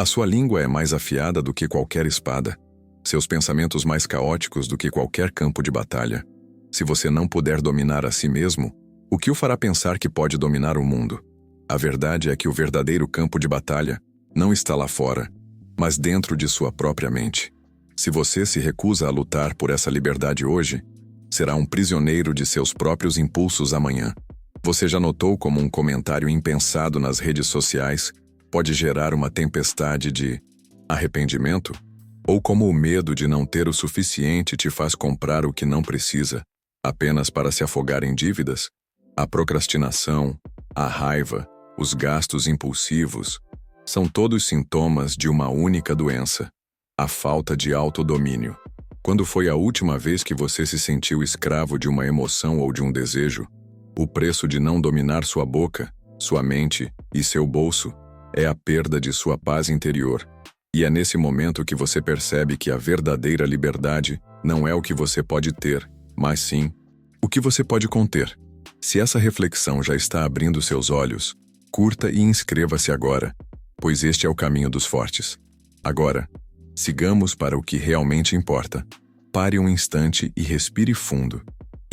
A sua língua é mais afiada do que qualquer espada. Seus pensamentos mais caóticos do que qualquer campo de batalha. Se você não puder dominar a si mesmo, o que o fará pensar que pode dominar o mundo? A verdade é que o verdadeiro campo de batalha não está lá fora, mas dentro de sua própria mente. Se você se recusa a lutar por essa liberdade hoje, será um prisioneiro de seus próprios impulsos amanhã. Você já notou como um comentário impensado nas redes sociais pode gerar uma tempestade de arrependimento? Ou como o medo de não ter o suficiente te faz comprar o que não precisa, apenas para se afogar em dívidas? A procrastinação, a raiva, os gastos impulsivos, são todos sintomas de uma única doença: a falta de autodomínio. Quando foi a última vez que você se sentiu escravo de uma emoção ou de um desejo? O preço de não dominar sua boca, sua mente e seu bolso é a perda de sua paz interior. E é nesse momento que você percebe que a verdadeira liberdade não é o que você pode ter, mas sim o que você pode conter. Se essa reflexão já está abrindo seus olhos, curta e inscreva-se agora, pois este é o caminho dos fortes. Agora, sigamos para o que realmente importa. Pare um instante e respire fundo.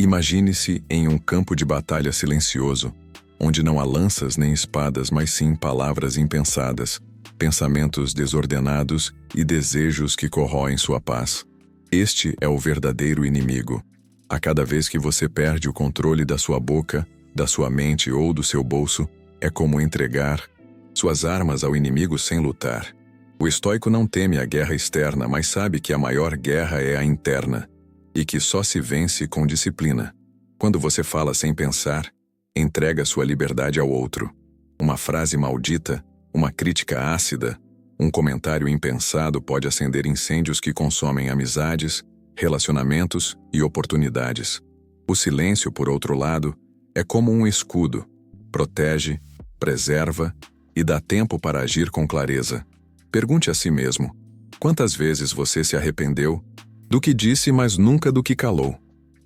Imagine-se em um campo de batalha silencioso, onde não há lanças nem espadas, mas sim palavras impensadas, pensamentos desordenados e desejos que corroem sua paz. Este é o verdadeiro inimigo. A cada vez que você perde o controle da sua boca, da sua mente ou do seu bolso, é como entregar suas armas ao inimigo sem lutar. O estoico não teme a guerra externa, mas sabe que a maior guerra é a interna, e que só se vence com disciplina. Quando você fala sem pensar, entrega sua liberdade ao outro. Uma frase maldita, uma crítica ácida, um comentário impensado pode acender incêndios que consomem amizades, relacionamentos e oportunidades. O silêncio, por outro lado, é como um escudo. Protege, preserva e dá tempo para agir com clareza. Pergunte a si mesmo: quantas vezes você se arrependeu do que disse, mas nunca do que calou?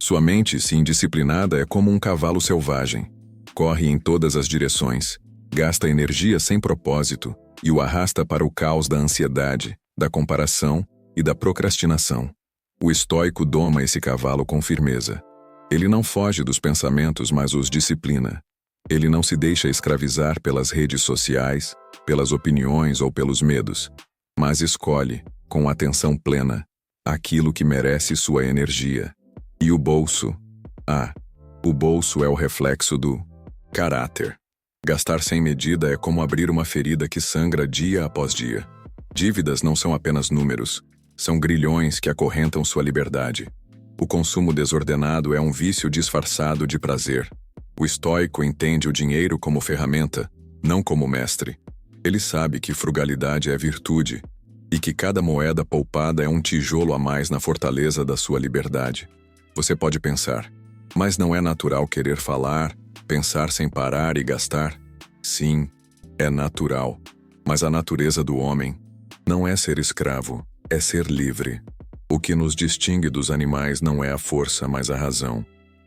Sua mente, se indisciplinada, é como um cavalo selvagem. Corre em todas as direções, gasta energia sem propósito e o arrasta para o caos da ansiedade, da comparação e da procrastinação. O estoico doma esse cavalo com firmeza. Ele não foge dos pensamentos, mas os disciplina. Ele não se deixa escravizar pelas redes sociais, pelas opiniões ou pelos medos, mas escolhe, com atenção plena, aquilo que merece sua energia. E o bolso? O bolso é o reflexo do caráter. Gastar sem medida é como abrir uma ferida que sangra dia após dia. Dívidas não são apenas números, são grilhões que acorrentam sua liberdade. O consumo desordenado é um vício disfarçado de prazer. O estoico entende o dinheiro como ferramenta, não como mestre. Ele sabe que frugalidade é virtude e que cada moeda poupada é um tijolo a mais na fortaleza da sua liberdade. Você pode pensar: mas não é natural querer falar, pensar sem parar e gastar? Sim, é natural. Mas a natureza do homem não é ser escravo, é ser livre. O que nos distingue dos animais não é a força, mas a razão.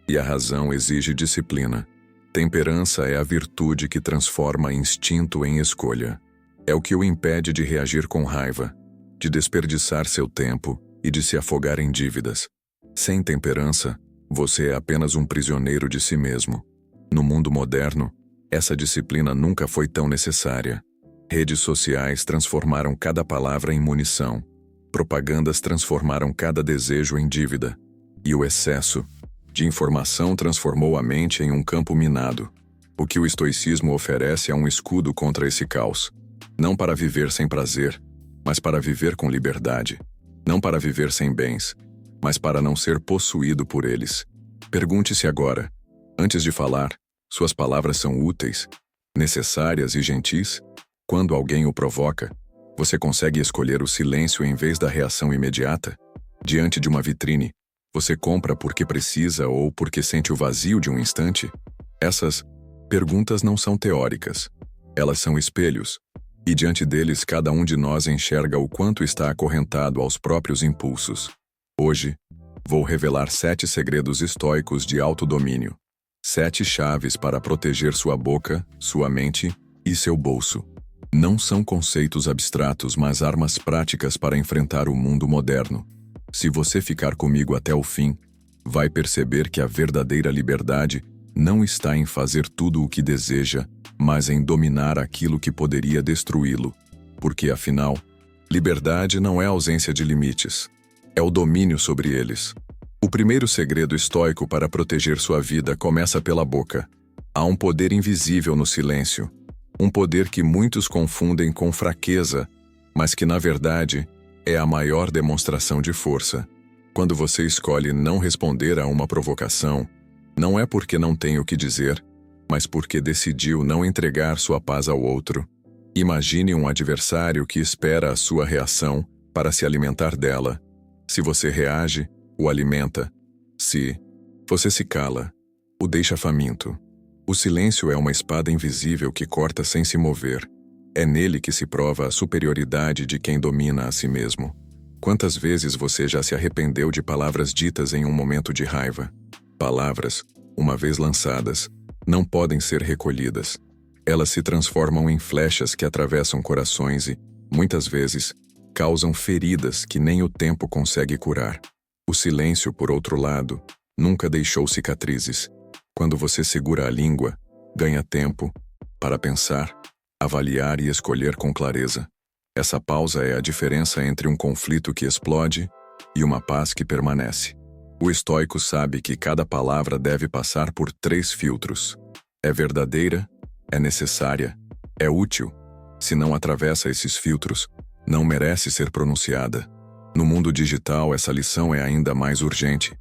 E a razão exige disciplina. Temperança é a virtude que transforma instinto em escolha. É o que o impede de reagir com raiva, de desperdiçar seu tempo e de se afogar em dívidas. Sem temperança, você é apenas um prisioneiro de si mesmo. No mundo moderno, essa disciplina nunca foi tão necessária. Redes sociais transformaram cada palavra em munição. Propagandas transformaram cada desejo em dívida. E o excesso de informação transformou a mente em um campo minado. O que o estoicismo oferece é um escudo contra esse caos. Não para viver sem prazer, mas para viver com liberdade. Não para viver sem bens, mas para não ser possuído por eles. Pergunte-se agora: antes de falar, suas palavras são úteis, necessárias e gentis? Quando alguém o provoca, você consegue escolher o silêncio em vez da reação imediata? Diante de uma vitrine, você compra porque precisa ou porque sente o vazio de um instante? Essas perguntas não são teóricas. Elas são espelhos, e diante deles cada um de nós enxerga o quanto está acorrentado aos próprios impulsos. Hoje, vou revelar 7 segredos estoicos de autodomínio. 7 chaves para proteger sua boca, sua mente e seu bolso. Não são conceitos abstratos, mas armas práticas para enfrentar o mundo moderno. Se você ficar comigo até o fim, vai perceber que a verdadeira liberdade não está em fazer tudo o que deseja, mas em dominar aquilo que poderia destruí-lo. Porque, afinal, liberdade não é ausência de limites, é o domínio sobre eles. O primeiro segredo estoico para proteger sua vida começa pela boca. Há um poder invisível no silêncio, um poder que muitos confundem com fraqueza, mas que, na verdade, é a maior demonstração de força. Quando você escolhe não responder a uma provocação, não é porque não tem o que dizer, mas porque decidiu não entregar sua paz ao outro. Imagine um adversário que espera a sua reação para se alimentar dela. Se você reage, o alimenta. Se você se cala, o deixa faminto. O silêncio é uma espada invisível que corta sem se mover. É nele que se prova a superioridade de quem domina a si mesmo. Quantas vezes você já se arrependeu de palavras ditas em um momento de raiva? Palavras, uma vez lançadas, não podem ser recolhidas. Elas se transformam em flechas que atravessam corações e, muitas vezes, causam feridas que nem o tempo consegue curar. O silêncio, por outro lado, nunca deixou cicatrizes. Quando você segura a língua, ganha tempo para pensar, avaliar e escolher com clareza. Essa pausa é a diferença entre um conflito que explode e uma paz que permanece. O estoico sabe que cada palavra deve passar por 3 filtros. É verdadeira, é necessária, é útil. Se não atravessa esses filtros, não merece ser pronunciada. No mundo digital, essa lição é ainda mais urgente.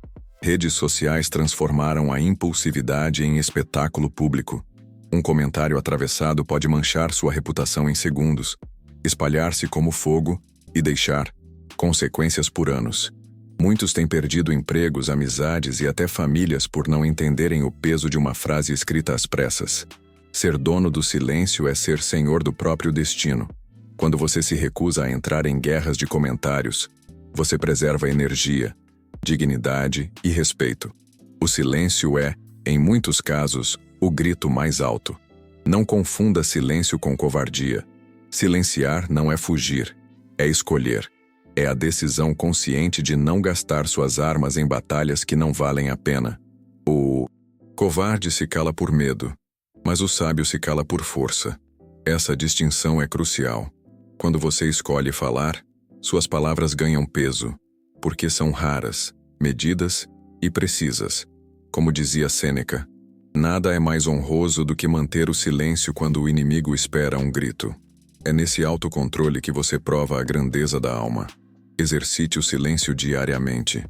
Redes sociais transformaram a impulsividade em espetáculo público. Um comentário atravessado pode manchar sua reputação em segundos, espalhar-se como fogo e deixar consequências por anos. Muitos têm perdido empregos, amizades e até famílias por não entenderem o peso de uma frase escrita às pressas. Ser dono do silêncio é ser senhor do próprio destino. Quando você se recusa a entrar em guerras de comentários, você preserva energia, dignidade e respeito. O silêncio é, em muitos casos, o grito mais alto. Não confunda silêncio com covardia. Silenciar não é fugir, é escolher. É a decisão consciente de não gastar suas armas em batalhas que não valem a pena. O covarde se cala por medo, mas o sábio se cala por força. Essa distinção é crucial. Quando você escolhe falar, suas palavras ganham peso, porque são raras, medidas e precisas. Como dizia Sêneca, nada é mais honroso do que manter o silêncio quando o inimigo espera um grito. É nesse autocontrole que você prova a grandeza da alma. Exercite o silêncio diariamente.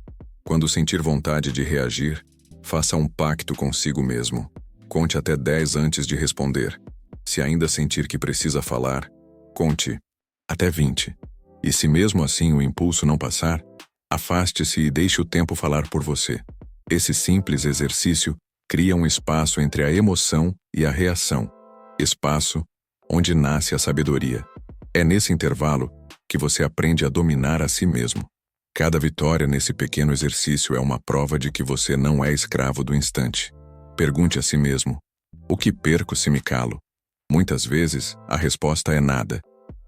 Quando sentir vontade de reagir, faça um pacto consigo mesmo. Conte até 10 antes de responder. Se ainda sentir que precisa falar, conte até 20. E se mesmo assim o impulso não passar, afaste-se e deixe o tempo falar por você. Esse simples exercício cria um espaço entre a emoção e a reação. Espaço onde nasce a sabedoria. É nesse intervalo que você aprende a dominar a si mesmo. Cada vitória nesse pequeno exercício é uma prova de que você não é escravo do instante. Pergunte a si mesmo: o que perco se me calo? Muitas vezes, a resposta é nada.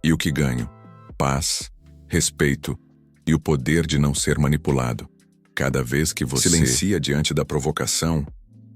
E o que ganho? Paz, respeito e o poder de não ser manipulado. Cada vez que você silencia diante da provocação,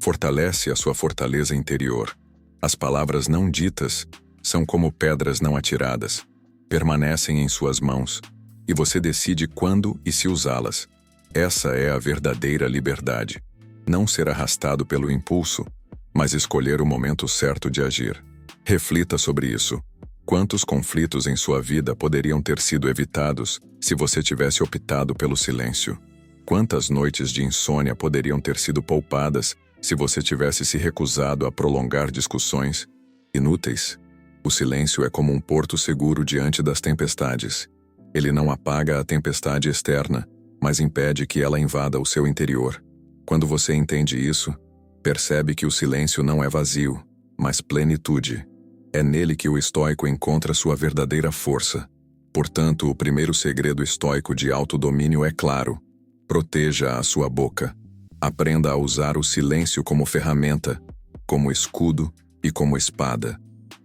fortalece a sua fortaleza interior. As palavras não ditas são como pedras não atiradas. Permanecem em suas mãos, e você decide quando e se usá-las. Essa é a verdadeira liberdade. Não ser arrastado pelo impulso, mas escolher o momento certo de agir. Reflita sobre isso. Quantos conflitos em sua vida poderiam ter sido evitados se você tivesse optado pelo silêncio? Quantas noites de insônia poderiam ter sido poupadas se você tivesse se recusado a prolongar discussões inúteis? O silêncio é como um porto seguro diante das tempestades. Ele não apaga a tempestade externa, mas impede que ela invada o seu interior. Quando você entende isso, percebe que o silêncio não é vazio, mas plenitude. É nele que o estoico encontra sua verdadeira força. Portanto, o primeiro segredo estoico de autodomínio é claro: proteja a sua boca. Aprenda a usar o silêncio como ferramenta, como escudo e como espada.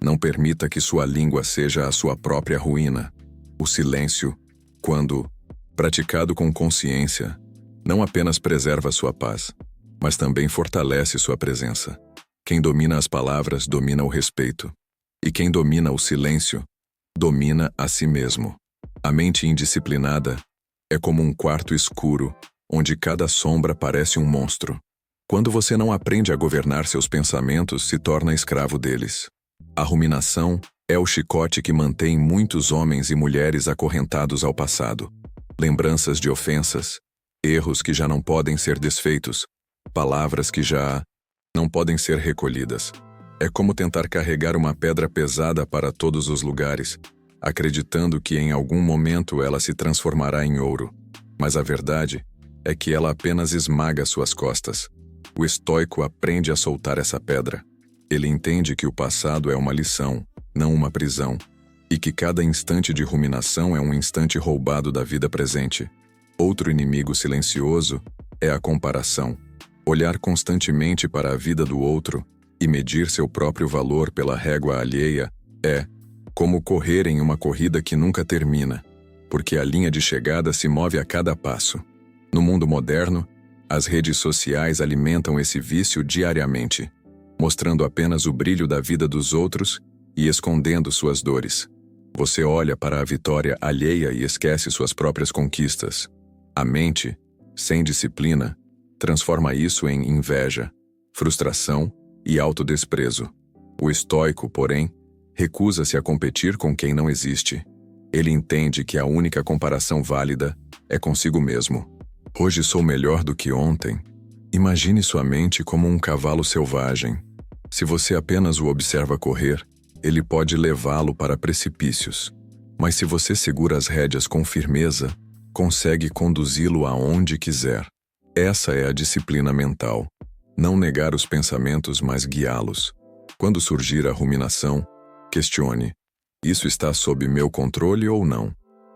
Não permita que sua língua seja a sua própria ruína. O silêncio, quando praticado com consciência, não apenas preserva sua paz, mas também fortalece sua presença. Quem domina as palavras domina o respeito. E quem domina o silêncio, domina a si mesmo. A mente indisciplinada é como um quarto escuro, onde cada sombra parece um monstro. Quando você não aprende a governar seus pensamentos, se torna escravo deles. A ruminação é o chicote que mantém muitos homens e mulheres acorrentados ao passado. Lembranças de ofensas, erros que já não podem ser desfeitos, palavras que já não podem ser recolhidas. É como tentar carregar uma pedra pesada para todos os lugares, acreditando que em algum momento ela se transformará em ouro. Mas a verdade é que ela apenas esmaga suas costas. O estoico aprende a soltar essa pedra. Ele entende que o passado é uma lição, não uma prisão, e que cada instante de ruminação é um instante roubado da vida presente. Outro inimigo silencioso é a comparação. Olhar constantemente para a vida do outro e medir seu próprio valor pela régua alheia é como correr em uma corrida que nunca termina, porque a linha de chegada se move a cada passo. No mundo moderno, as redes sociais alimentam esse vício diariamente, mostrando apenas o brilho da vida dos outros e escondendo suas dores. Você olha para a vitória alheia e esquece suas próprias conquistas. A mente, sem disciplina, transforma isso em inveja, frustração e autodesprezo. O estoico, porém, recusa-se a competir com quem não existe. Ele entende que a única comparação válida é consigo mesmo. Hoje sou melhor do que ontem. Imagine sua mente como um cavalo selvagem. Se você apenas o observa correr, ele pode levá-lo para precipícios. Mas se você segura as rédeas com firmeza, consegue conduzi-lo aonde quiser. Essa é a disciplina mental. Não negar os pensamentos, mas guiá-los. Quando surgir a ruminação, questione: isso está sob meu controle ou não?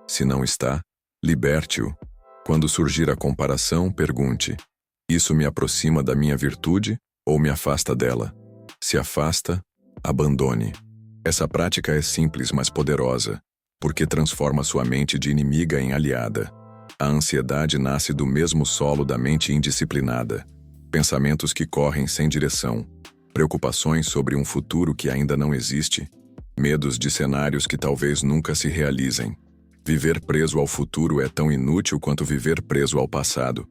Se não está, liberte-o. Quando surgir a comparação, pergunte: isso me aproxima da minha virtude ou me afasta dela? Se afasta, abandone. Essa prática é simples, mas poderosa, porque transforma sua mente de inimiga em aliada. A ansiedade nasce do mesmo solo da mente indisciplinada. Pensamentos que correm sem direção, preocupações sobre um futuro que ainda não existe, medos de cenários que talvez nunca se realizem. Viver preso ao futuro é tão inútil quanto viver preso ao passado.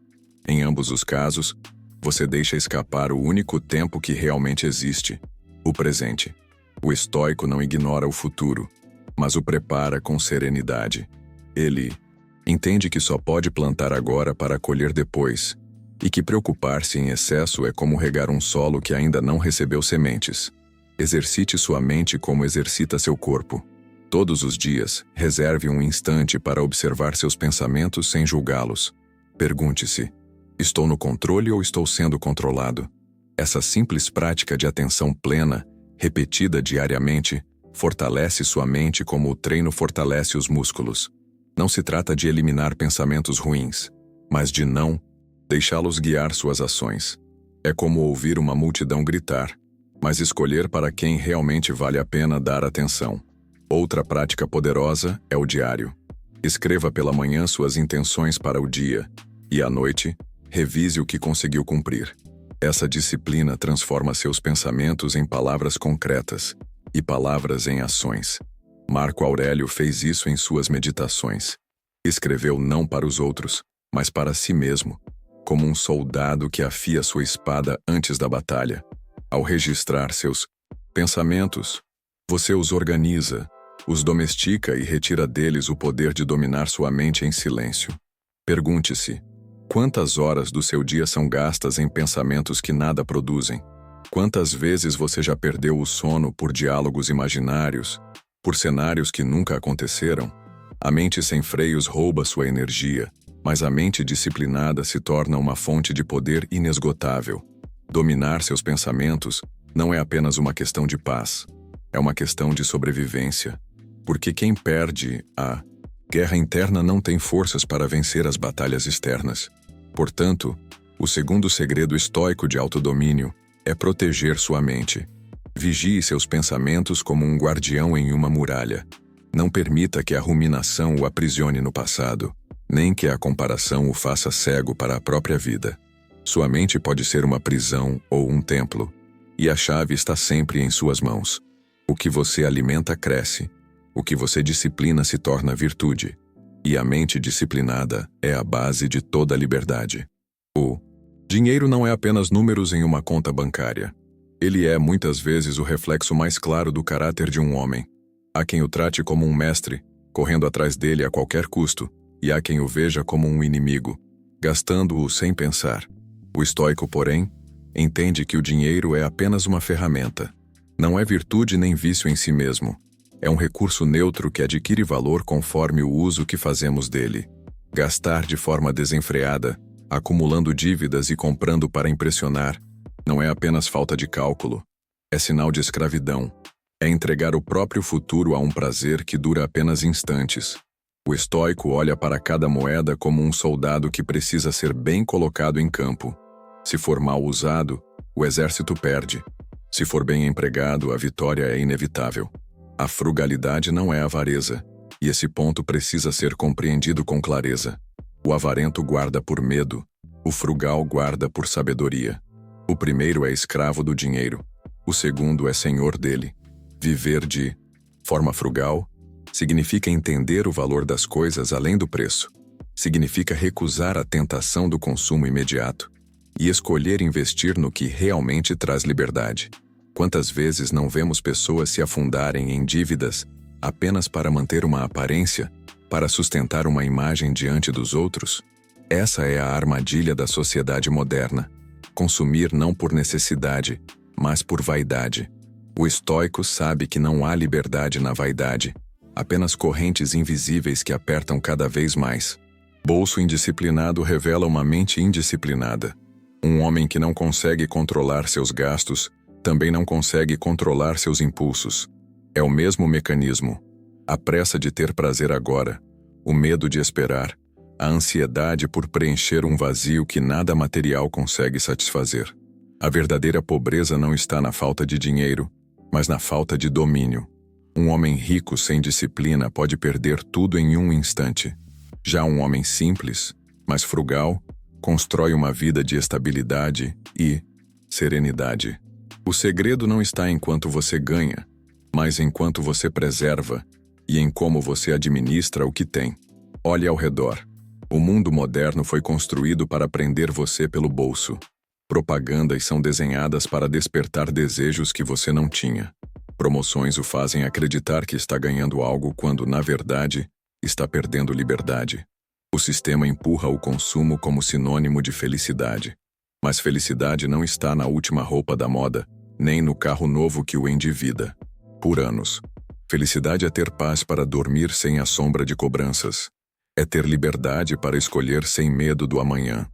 Em ambos os casos, você deixa escapar o único tempo que realmente existe, o presente. O estoico não ignora o futuro, mas o prepara com serenidade. Ele entende que só pode plantar agora para colher depois, e que preocupar-se em excesso é como regar um solo que ainda não recebeu sementes. Exercite sua mente como exercita seu corpo. Todos os dias, reserve um instante para observar seus pensamentos sem julgá-los. Pergunte-se: estou no controle ou estou sendo controlado? Essa simples prática de atenção plena, repetida diariamente, fortalece sua mente como o treino fortalece os músculos. Não se trata de eliminar pensamentos ruins, mas de não deixá-los guiar suas ações. É como ouvir uma multidão gritar, mas escolher para quem realmente vale a pena dar atenção. Outra prática poderosa é o diário. Escreva pela manhã suas intenções para o dia, e à noite, revise o que conseguiu cumprir. Essa disciplina transforma seus pensamentos em palavras concretas e palavras em ações. Marco Aurélio fez isso em suas meditações. Escreveu não para os outros, mas para si mesmo, como um soldado que afia sua espada antes da batalha. Ao registrar seus pensamentos, você os organiza, os domestica e retira deles o poder de dominar sua mente em silêncio. Pergunte-se: quantas horas do seu dia são gastas em pensamentos que nada produzem? Quantas vezes você já perdeu o sono por diálogos imaginários, por cenários que nunca aconteceram? A mente sem freios rouba sua energia, mas a mente disciplinada se torna uma fonte de poder inesgotável. Dominar seus pensamentos não é apenas uma questão de paz, é uma questão de sobrevivência, porque quem perde a guerra interna não tem forças para vencer as batalhas externas. Portanto, o segundo segredo estoico de autodomínio é proteger sua mente. Vigie seus pensamentos como um guardião em uma muralha. Não permita que a ruminação o aprisione no passado, nem que a comparação o faça cego para a própria vida. Sua mente pode ser uma prisão ou um templo, e a chave está sempre em suas mãos. O que você alimenta cresce, o que você disciplina se torna virtude, e a mente disciplinada é a base de toda a liberdade. O dinheiro não é apenas números em uma conta bancária. Ele é, muitas vezes, o reflexo mais claro do caráter de um homem. Há quem o trate como um mestre, correndo atrás dele a qualquer custo, e há quem o veja como um inimigo, gastando-o sem pensar. O estoico, porém, entende que o dinheiro é apenas uma ferramenta. Não é virtude nem vício em si mesmo. É um recurso neutro que adquire valor conforme o uso que fazemos dele. Gastar de forma desenfreada, acumulando dívidas e comprando para impressionar, não é apenas falta de cálculo. É sinal de escravidão. É entregar o próprio futuro a um prazer que dura apenas instantes. O estoico olha para cada moeda como um soldado que precisa ser bem colocado em campo. Se for mal usado, o exército perde. Se for bem empregado, a vitória é inevitável. A frugalidade não é avareza, e esse ponto precisa ser compreendido com clareza. O avarento guarda por medo, o frugal guarda por sabedoria. O primeiro é escravo do dinheiro, o segundo é senhor dele. Viver de forma frugal significa entender o valor das coisas além do preço. Significa recusar a tentação do consumo imediato e escolher investir no que realmente traz liberdade. Quantas vezes não vemos pessoas se afundarem em dívidas apenas para manter uma aparência, para sustentar uma imagem diante dos outros? Essa é a armadilha da sociedade moderna. Consumir não por necessidade, mas por vaidade. O estoico sabe que não há liberdade na vaidade, apenas correntes invisíveis que apertam cada vez mais. Bolso indisciplinado revela uma mente indisciplinada. Um homem que não consegue controlar seus gastos também não consegue controlar seus impulsos. É o mesmo mecanismo. A pressa de ter prazer agora, o medo de esperar, a ansiedade por preencher um vazio que nada material consegue satisfazer. A verdadeira pobreza não está na falta de dinheiro, mas na falta de domínio. Um homem rico sem disciplina pode perder tudo em um instante. Já um homem simples, mas frugal, constrói uma vida de estabilidade e serenidade. O segredo não está em quanto você ganha, mas em quanto você preserva e em como você administra o que tem. Olhe ao redor. O mundo moderno foi construído para prender você pelo bolso. Propagandas são desenhadas para despertar desejos que você não tinha. Promoções o fazem acreditar que está ganhando algo quando, na verdade, está perdendo liberdade. O sistema empurra o consumo como sinônimo de felicidade. Mas felicidade não está na última roupa da moda, nem no carro novo que o endivida. Por anos. Felicidade é ter paz para dormir sem a sombra de cobranças. É ter liberdade para escolher sem medo do amanhã.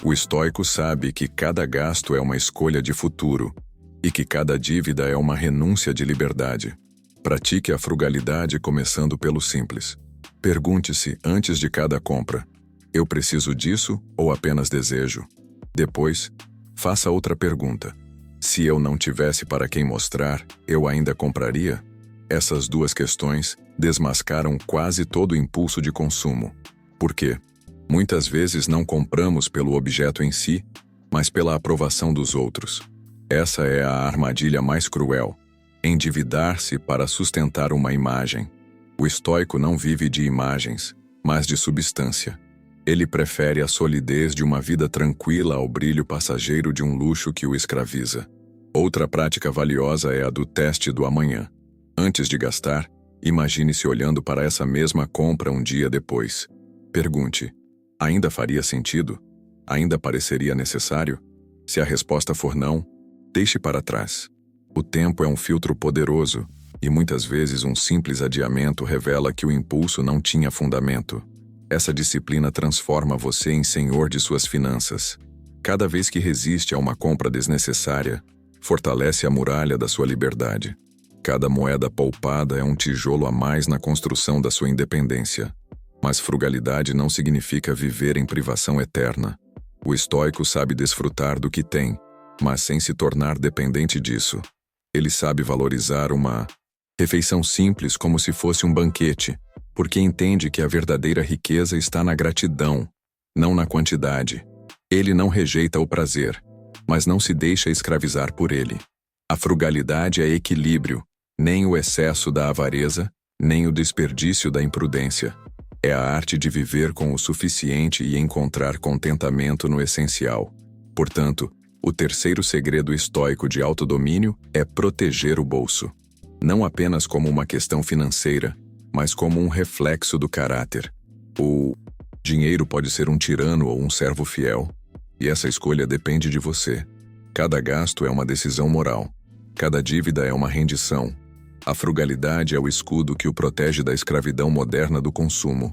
O estoico sabe que cada gasto é uma escolha de futuro e que cada dívida é uma renúncia de liberdade. Pratique a frugalidade começando pelo simples. Pergunte-se antes de cada compra: eu preciso disso ou apenas desejo? Depois, faça outra pergunta: se eu não tivesse para quem mostrar, eu ainda compraria? Essas duas questões desmascaram quase todo o impulso de consumo. Por quê? Muitas vezes não compramos pelo objeto em si, mas pela aprovação dos outros. Essa é a armadilha mais cruel: endividar-se para sustentar uma imagem. O estoico não vive de imagens, mas de substância. Ele prefere a solidez de uma vida tranquila ao brilho passageiro de um luxo que o escraviza. Outra prática valiosa é a do teste do amanhã. Antes de gastar, imagine-se olhando para essa mesma compra um dia depois. Pergunte: ainda faria sentido? Ainda pareceria necessário? Se a resposta for não, deixe para trás. O tempo é um filtro poderoso, e muitas vezes um simples adiamento revela que o impulso não tinha fundamento. Essa disciplina transforma você em senhor de suas finanças. Cada vez que resiste a uma compra desnecessária, fortalece a muralha da sua liberdade. Cada moeda poupada é um tijolo a mais na construção da sua independência. Mas frugalidade não significa viver em privação eterna. O estoico sabe desfrutar do que tem, mas sem se tornar dependente disso. Ele sabe valorizar uma refeição simples como se fosse um banquete, porque entende que a verdadeira riqueza está na gratidão, não na quantidade. Ele não rejeita o prazer, mas não se deixa escravizar por ele. A frugalidade é equilíbrio, nem o excesso da avareza, nem o desperdício da imprudência. É a arte de viver com o suficiente e encontrar contentamento no essencial. Portanto, o terceiro segredo estoico de autodomínio é proteger o bolso. Não apenas como uma questão financeira, mas como um reflexo do caráter. O dinheiro pode ser um tirano ou um servo fiel, e essa escolha depende de você. Cada gasto é uma decisão moral. Cada dívida é uma rendição. A frugalidade é o escudo que o protege da escravidão moderna do consumo.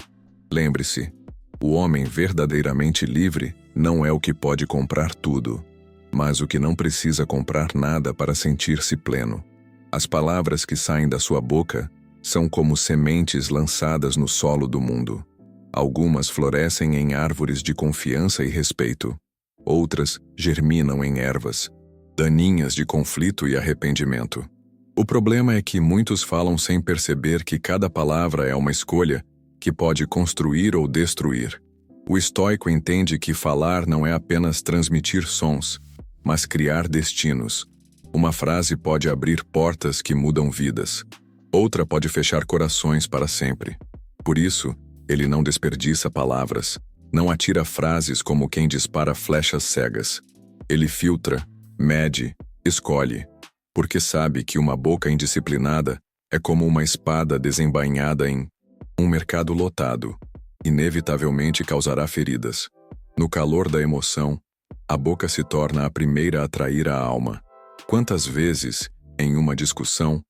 Lembre-se, o homem verdadeiramente livre não é o que pode comprar tudo, mas o que não precisa comprar nada para sentir-se pleno. As palavras que saem da sua boca são como sementes lançadas no solo do mundo. Algumas florescem em árvores de confiança e respeito. Outras germinam em ervas, daninhas de conflito e arrependimento. O problema é que muitos falam sem perceber que cada palavra é uma escolha que pode construir ou destruir. O estoico entende que falar não é apenas transmitir sons, mas criar destinos. Uma frase pode abrir portas que mudam vidas. Outra pode fechar corações para sempre. Por isso, ele não desperdiça palavras, não atira frases como quem dispara flechas cegas. Ele filtra, mede, escolhe, porque sabe que uma boca indisciplinada é como uma espada desembainhada em um mercado lotado. Inevitavelmente causará feridas. No calor da emoção, a boca se torna a primeira a trair a alma. Quantas vezes, em uma discussão,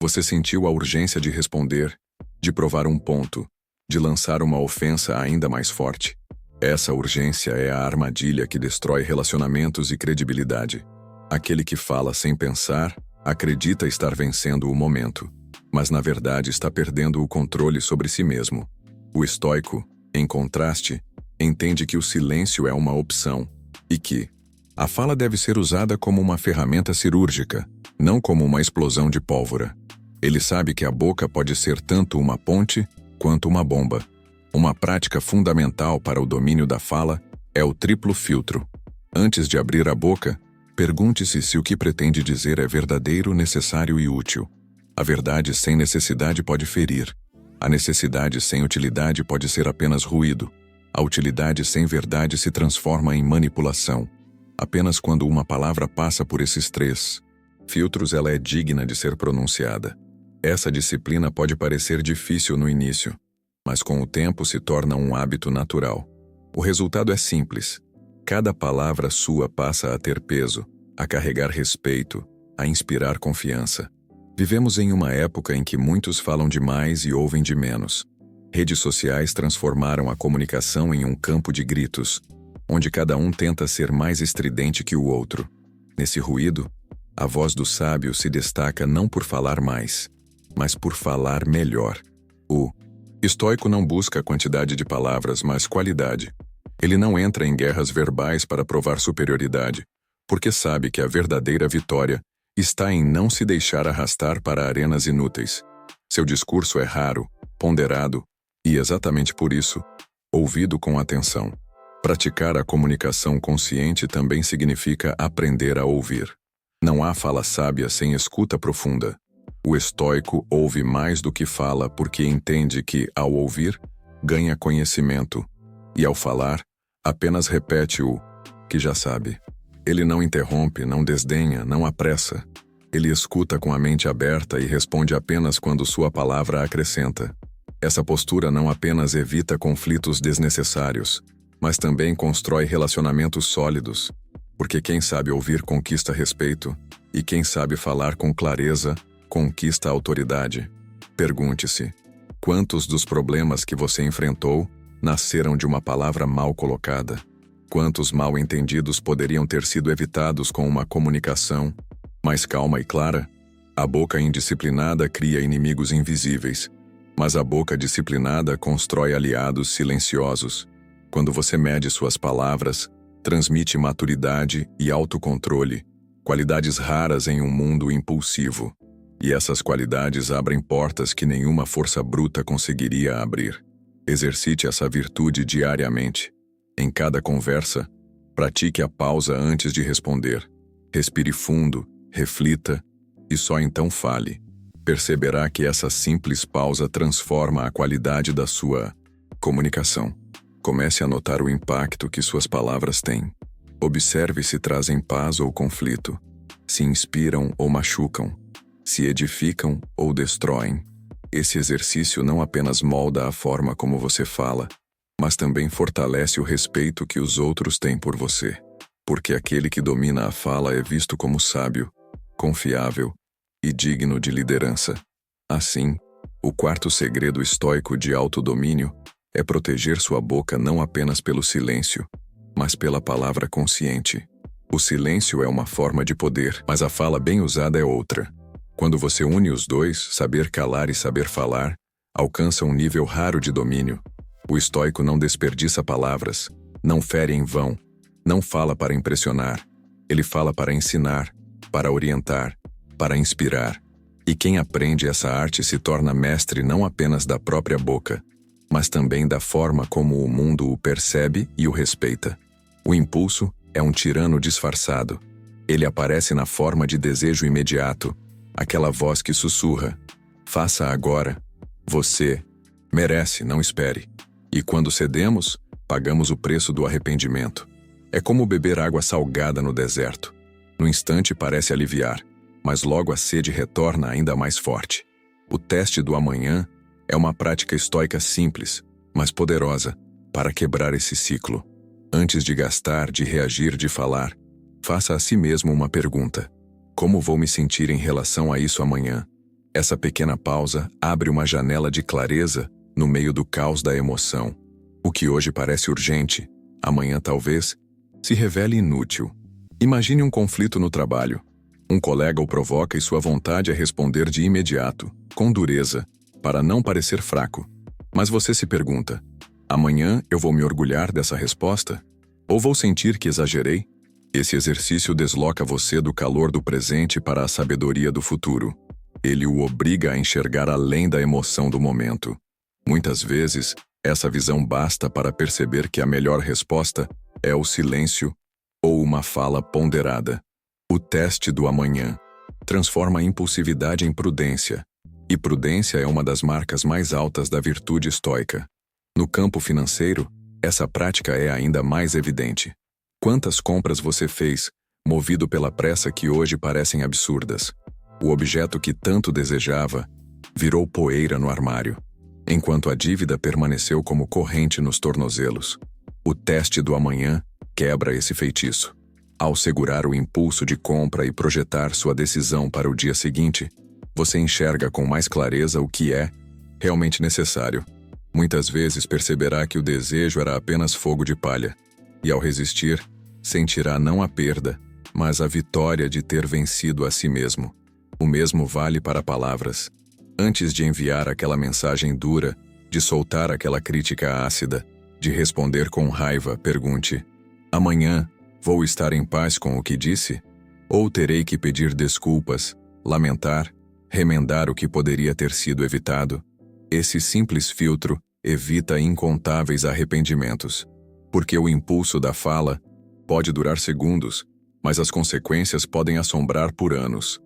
você sentiu a urgência de responder, de provar um ponto, de lançar uma ofensa ainda mais forte? Essa urgência é a armadilha que destrói relacionamentos e credibilidade. Aquele que fala sem pensar, acredita estar vencendo o momento, mas na verdade está perdendo o controle sobre si mesmo. O estoico, em contraste, entende que o silêncio é uma opção e que a fala deve ser usada como uma ferramenta cirúrgica, não como uma explosão de pólvora. Ele sabe que a boca pode ser tanto uma ponte quanto uma bomba. Uma prática fundamental para o domínio da fala é o triplo filtro. Antes de abrir a boca, pergunte-se se o que pretende dizer é verdadeiro, necessário e útil. A verdade sem necessidade pode ferir. A necessidade sem utilidade pode ser apenas ruído. A utilidade sem verdade se transforma em manipulação. Apenas quando uma palavra passa por esses três filtros ela é digna de ser pronunciada. Essa disciplina pode parecer difícil no início, mas com o tempo se torna um hábito natural. O resultado é simples. Cada palavra sua passa a ter peso, a carregar respeito, a inspirar confiança. Vivemos em uma época em que muitos falam demais e ouvem de menos. Redes sociais transformaram a comunicação em um campo de gritos, onde cada um tenta ser mais estridente que o outro. Nesse ruído, a voz do sábio se destaca não por falar mais, mas por falar melhor. O estoico não busca a quantidade de palavras, mas qualidade. Ele não entra em guerras verbais para provar superioridade, porque sabe que a verdadeira vitória está em não se deixar arrastar para arenas inúteis. Seu discurso é raro, ponderado e, exatamente por isso, ouvido com atenção. Praticar a comunicação consciente também significa aprender a ouvir. Não há fala sábia sem escuta profunda. O estoico ouve mais do que fala porque entende que, ao ouvir, ganha conhecimento, e ao falar, apenas repete o que já sabe. Ele não interrompe, não desdenha, não apressa. Ele escuta com a mente aberta e responde apenas quando sua palavra acrescenta. Essa postura não apenas evita conflitos desnecessários, mas também constrói relacionamentos sólidos, porque quem sabe ouvir conquista respeito, e quem sabe falar com clareza conquista autoridade. Pergunte-se: quantos dos problemas que você enfrentou nasceram de uma palavra mal colocada? Quantos mal-entendidos poderiam ter sido evitados com uma comunicação mais calma e clara? A boca indisciplinada cria inimigos invisíveis, mas a boca disciplinada constrói aliados silenciosos. Quando você mede suas palavras, transmite maturidade e autocontrole, qualidades raras em um mundo impulsivo. E essas qualidades abrem portas que nenhuma força bruta conseguiria abrir. Exercite essa virtude diariamente. Em cada conversa, pratique a pausa antes de responder. Respire fundo, reflita e só então fale. Perceberá que essa simples pausa transforma a qualidade da sua comunicação. Comece a notar o impacto que suas palavras têm. Observe se trazem paz ou conflito, se inspiram ou machucam, se edificam ou destroem. Esse exercício não apenas molda a forma como você fala, mas também fortalece o respeito que os outros têm por você. Porque aquele que domina a fala é visto como sábio, confiável e digno de liderança. Assim, o quarto segredo estoico de autodomínio é proteger sua boca não apenas pelo silêncio, mas pela palavra consciente. O silêncio é uma forma de poder, mas a fala bem usada é outra. Quando você une os dois, saber calar e saber falar, alcança um nível raro de domínio. O estoico não desperdiça palavras, não fere em vão, não fala para impressionar. Ele fala para ensinar, para orientar, para inspirar. E quem aprende essa arte se torna mestre não apenas da própria boca, mas também da forma como o mundo o percebe e o respeita. O impulso é um tirano disfarçado. Ele aparece na forma de desejo imediato, aquela voz que sussurra: faça agora. Você merece, não espere. E quando cedemos, pagamos o preço do arrependimento. É como beber água salgada no deserto. No instante parece aliviar, mas logo a sede retorna ainda mais forte. O teste do amanhã é uma prática estoica simples, mas poderosa, para quebrar esse ciclo. Antes de gastar, de reagir, de falar, faça a si mesmo uma pergunta: como vou me sentir em relação a isso amanhã? Essa pequena pausa abre uma janela de clareza no meio do caos da emoção. O que hoje parece urgente, amanhã talvez se revele inútil. Imagine um conflito no trabalho. Um colega o provoca e sua vontade é responder de imediato, com dureza, para não parecer fraco. Mas você se pergunta: amanhã eu vou me orgulhar dessa resposta? Ou vou sentir que exagerei? Esse exercício desloca você do calor do presente para a sabedoria do futuro. Ele o obriga a enxergar além da emoção do momento. Muitas vezes, essa visão basta para perceber que a melhor resposta é o silêncio ou uma fala ponderada. O teste do amanhã transforma a impulsividade em prudência, e prudência é uma das marcas mais altas da virtude estoica. No campo financeiro, essa prática é ainda mais evidente. Quantas compras você fez, movido pela pressa que hoje parecem absurdas? O objeto que tanto desejava virou poeira no armário, enquanto a dívida permaneceu como corrente nos tornozelos. O teste do amanhã quebra esse feitiço. Ao segurar o impulso de compra e projetar sua decisão para o dia seguinte, você enxerga com mais clareza o que é realmente necessário. Muitas vezes perceberá que o desejo era apenas fogo de palha, e ao resistir, sentirá não a perda, mas a vitória de ter vencido a si mesmo. O mesmo vale para palavras. Antes de enviar aquela mensagem dura, de soltar aquela crítica ácida, de responder com raiva, pergunte: amanhã vou estar em paz com o que disse? Ou terei que pedir desculpas, lamentar, remendar o que poderia ter sido evitado? Esse simples filtro evita incontáveis arrependimentos, porque o impulso da fala pode durar segundos, mas as consequências podem assombrar por anos.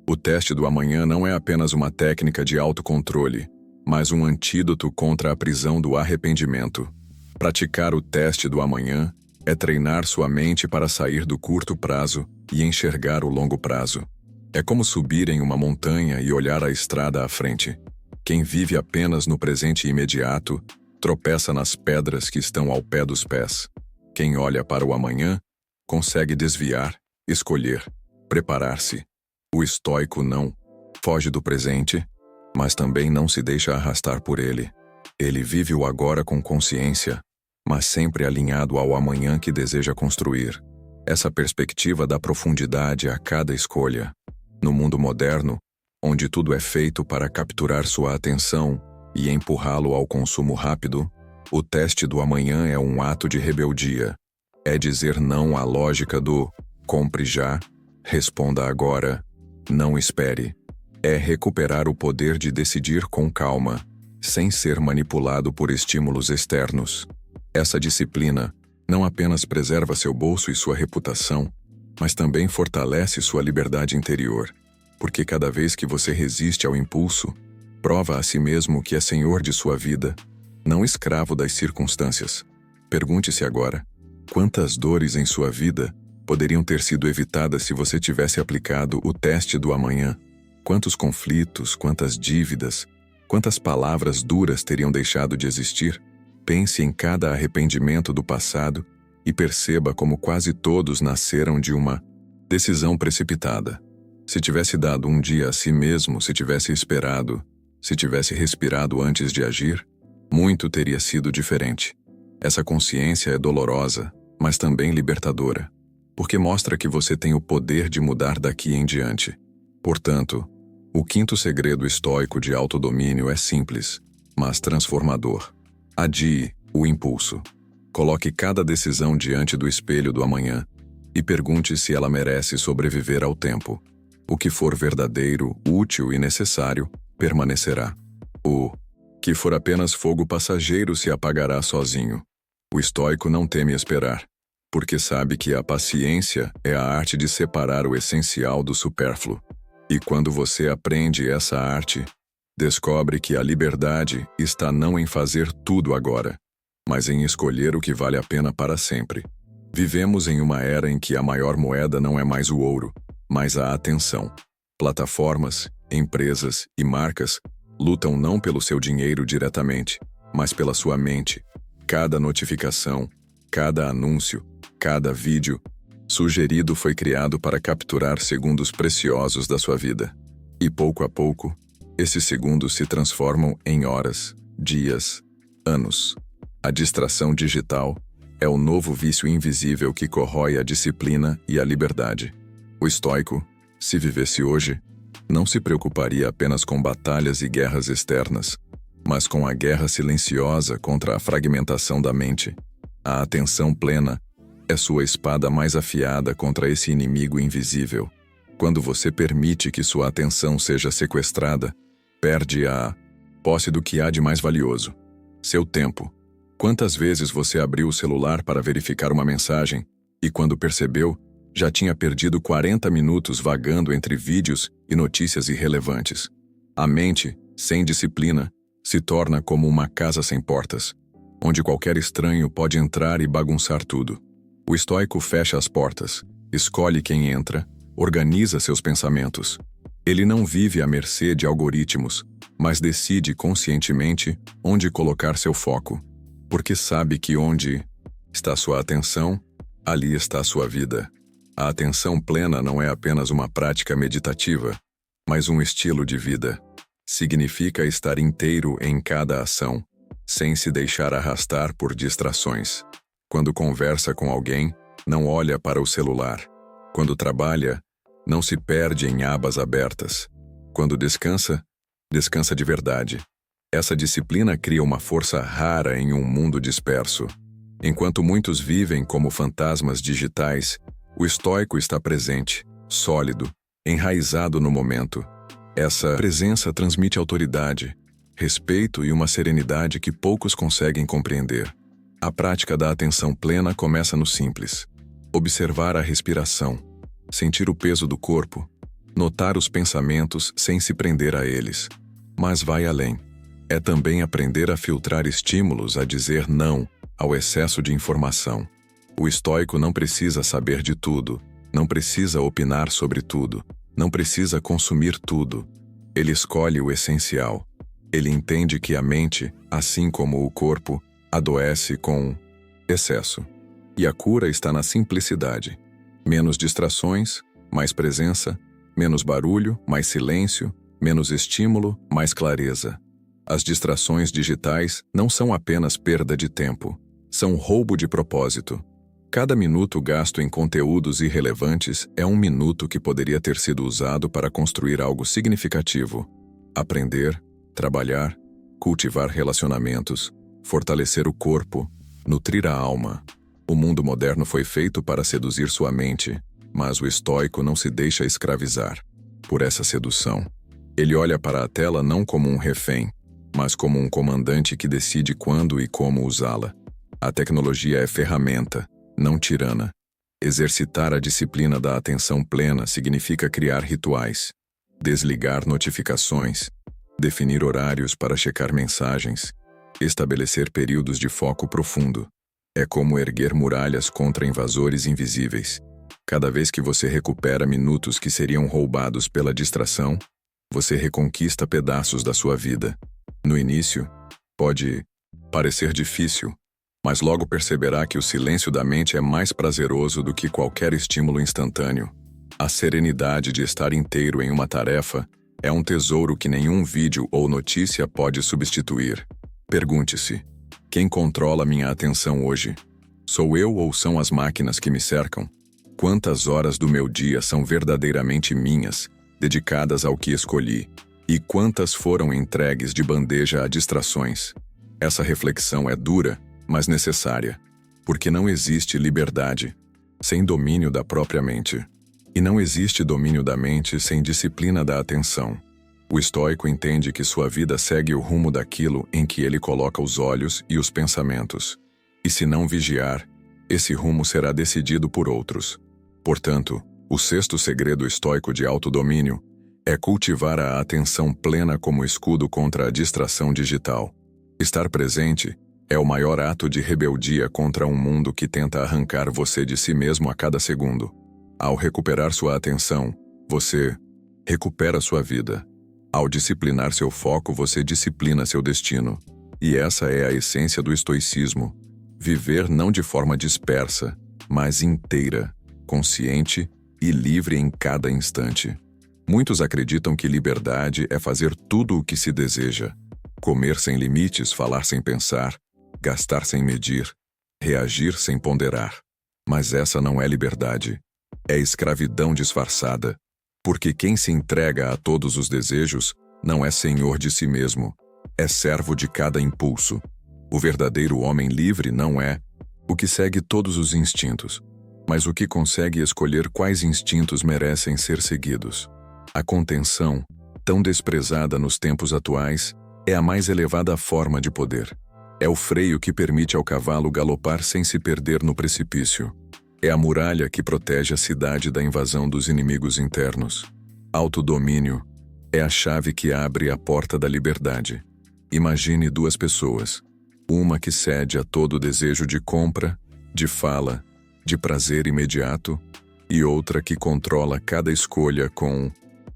O teste do amanhã não é apenas uma técnica de autocontrole, mas um antídoto contra a prisão do arrependimento. Praticar o teste do amanhã é treinar sua mente para sair do curto prazo e enxergar o longo prazo. É como subir em uma montanha e olhar a estrada à frente. Quem vive apenas no presente imediato tropeça nas pedras que estão ao pé dos pés. Quem olha para o amanhã consegue desviar, escolher, preparar-se. O estoico não foge do presente, mas também não se deixa arrastar por ele. Ele vive o agora com consciência, mas sempre alinhado ao amanhã que deseja construir. Essa perspectiva dá profundidade a cada escolha. No mundo moderno, onde tudo é feito para capturar sua atenção e empurrá-lo ao consumo rápido, o teste do amanhã é um ato de rebeldia. É dizer não à lógica do compre já, Responda agora. Não espere. É recuperar o poder de decidir com calma, sem ser manipulado por estímulos externos. Essa disciplina não apenas preserva seu bolso e sua reputação, mas também fortalece sua liberdade interior, porque cada vez que você resiste ao impulso, prova a si mesmo que é senhor de sua vida, não escravo das circunstâncias. Pergunte-se agora, quantas dores em sua vida poderiam ter sido evitadas se você tivesse aplicado o teste do amanhã? Quantos conflitos, quantas dívidas, quantas palavras duras teriam deixado de existir? Pense em cada arrependimento do passado e perceba como quase todos nasceram de uma decisão precipitada. Se tivesse dado um dia a si mesmo, se tivesse esperado, se tivesse respirado antes de agir, muito teria sido diferente. Essa consciência é dolorosa, mas também libertadora, porque mostra que você tem o poder de mudar daqui em diante. Portanto, o quinto segredo estoico de autodomínio é simples, mas transformador. Adie o impulso. Coloque cada decisão diante do espelho do amanhã e pergunte se ela merece sobreviver ao tempo. O que for verdadeiro, útil e necessário, permanecerá. O que for apenas fogo passageiro se apagará sozinho. O estoico não teme esperar, porque sabe que a paciência é a arte de separar o essencial do supérfluo. E quando você aprende essa arte, descobre que a liberdade está não em fazer tudo agora, mas em escolher o que vale a pena para sempre. Vivemos em uma era em que a maior moeda não é mais o ouro, mas a atenção. Plataformas, empresas e marcas lutam não pelo seu dinheiro diretamente, mas pela sua mente. Cada notificação, cada anúncio, cada vídeo sugerido foi criado para capturar segundos preciosos da sua vida. E pouco a pouco, esses segundos se transformam em horas, dias, anos. A distração digital é o novo vício invisível que corrói a disciplina e a liberdade. O estoico, se vivesse hoje, não se preocuparia apenas com batalhas e guerras externas, mas com a guerra silenciosa contra a fragmentação da mente. A atenção plena é sua espada mais afiada contra esse inimigo invisível. Quando você permite que sua atenção seja sequestrada, perde a posse do que há de mais valioso: seu tempo. Quantas vezes você abriu o celular para verificar uma mensagem e, quando percebeu, já tinha perdido 40 minutos vagando entre vídeos e notícias irrelevantes? A mente, sem disciplina, se torna como uma casa sem portas, onde qualquer estranho pode entrar e bagunçar tudo. O estoico fecha as portas, escolhe quem entra, organiza seus pensamentos. Ele não vive à mercê de algoritmos, mas decide conscientemente onde colocar seu foco, porque sabe que onde está sua atenção, ali está sua vida. A atenção plena não é apenas uma prática meditativa, mas um estilo de vida. Significa estar inteiro em cada ação, sem se deixar arrastar por distrações. Quando conversa com alguém, não olha para o celular. Quando trabalha, não se perde em abas abertas. Quando descansa, descansa de verdade. Essa disciplina cria uma força rara em um mundo disperso. Enquanto muitos vivem como fantasmas digitais, o estoico está presente, sólido, enraizado no momento. Essa presença transmite autoridade, respeito e uma serenidade que poucos conseguem compreender. A prática da atenção plena começa no simples: observar a respiração, sentir o peso do corpo, notar os pensamentos sem se prender a eles. Mas vai além. É também aprender a filtrar estímulos, a dizer não ao excesso de informação. O estoico não precisa saber de tudo, não precisa opinar sobre tudo, não precisa consumir tudo. Ele escolhe o essencial. Ele entende que a mente, assim como o corpo, adoece com excesso. E a cura está na simplicidade. Menos distrações, mais presença, menos barulho, mais silêncio, menos estímulo, mais clareza. As distrações digitais não são apenas perda de tempo, são roubo de propósito. Cada minuto gasto em conteúdos irrelevantes é um minuto que poderia ter sido usado para construir algo significativo. Aprender, trabalhar, cultivar relacionamentos, fortalecer o corpo, nutrir a alma. O mundo moderno foi feito para seduzir sua mente, Mas o estoico não se deixa escravizar por essa sedução. Ele olha para a tela não como um refém, mas como um comandante que decide quando e como usá-la. A tecnologia é ferramenta, não tirana. Exercitar a disciplina da atenção plena significa criar rituais, desligar notificações, definir horários para checar mensagens, estabelecer períodos de foco profundo. É como erguer muralhas contra invasores invisíveis. Cada vez que você recupera minutos que seriam roubados pela distração, você reconquista pedaços da sua vida. No início, pode parecer difícil, mas logo perceberá que o silêncio da mente é mais prazeroso do que qualquer estímulo instantâneo. A serenidade de estar inteiro em uma tarefa é um tesouro que nenhum vídeo ou notícia pode substituir. Pergunte-se: quem controla minha atenção hoje? Sou eu ou são as máquinas que me cercam? Quantas horas do meu dia são verdadeiramente minhas, dedicadas ao que escolhi? E quantas foram entregues de bandeja a distrações? Essa reflexão é dura, mas necessária, porque não existe liberdade sem domínio da própria mente. E não existe domínio da mente sem disciplina da atenção. O estoico entende que sua vida segue o rumo daquilo em que ele coloca os olhos e os pensamentos. E se não vigiar, esse rumo será decidido por outros. Portanto, o sexto segredo estoico de autodomínio é cultivar a atenção plena como escudo contra a distração digital. Estar presente é o maior ato de rebeldia contra um mundo que tenta arrancar você de si mesmo a cada segundo. Ao recuperar sua atenção, você recupera sua vida. Ao disciplinar seu foco, você disciplina seu destino. E essa é a essência do estoicismo. Viver não de forma dispersa, mas inteira, consciente e livre em cada instante. Muitos acreditam que liberdade é fazer tudo o que se deseja. Comer sem limites, falar sem pensar, gastar sem medir, reagir sem ponderar. Mas essa não é liberdade. É escravidão disfarçada. Porque quem se entrega a todos os desejos não é senhor de si mesmo, é servo de cada impulso. O verdadeiro homem livre não é o que segue todos os instintos, mas o que consegue escolher quais instintos merecem ser seguidos. A contenção, tão desprezada nos tempos atuais, é a mais elevada forma de poder. É o freio que permite ao cavalo galopar sem se perder no precipício. É a muralha que protege a cidade da invasão dos inimigos internos. Autodomínio é a chave que abre a porta da liberdade. Imagine duas pessoas. Uma que cede a todo desejo de compra, de fala, de prazer imediato, e outra que controla cada escolha com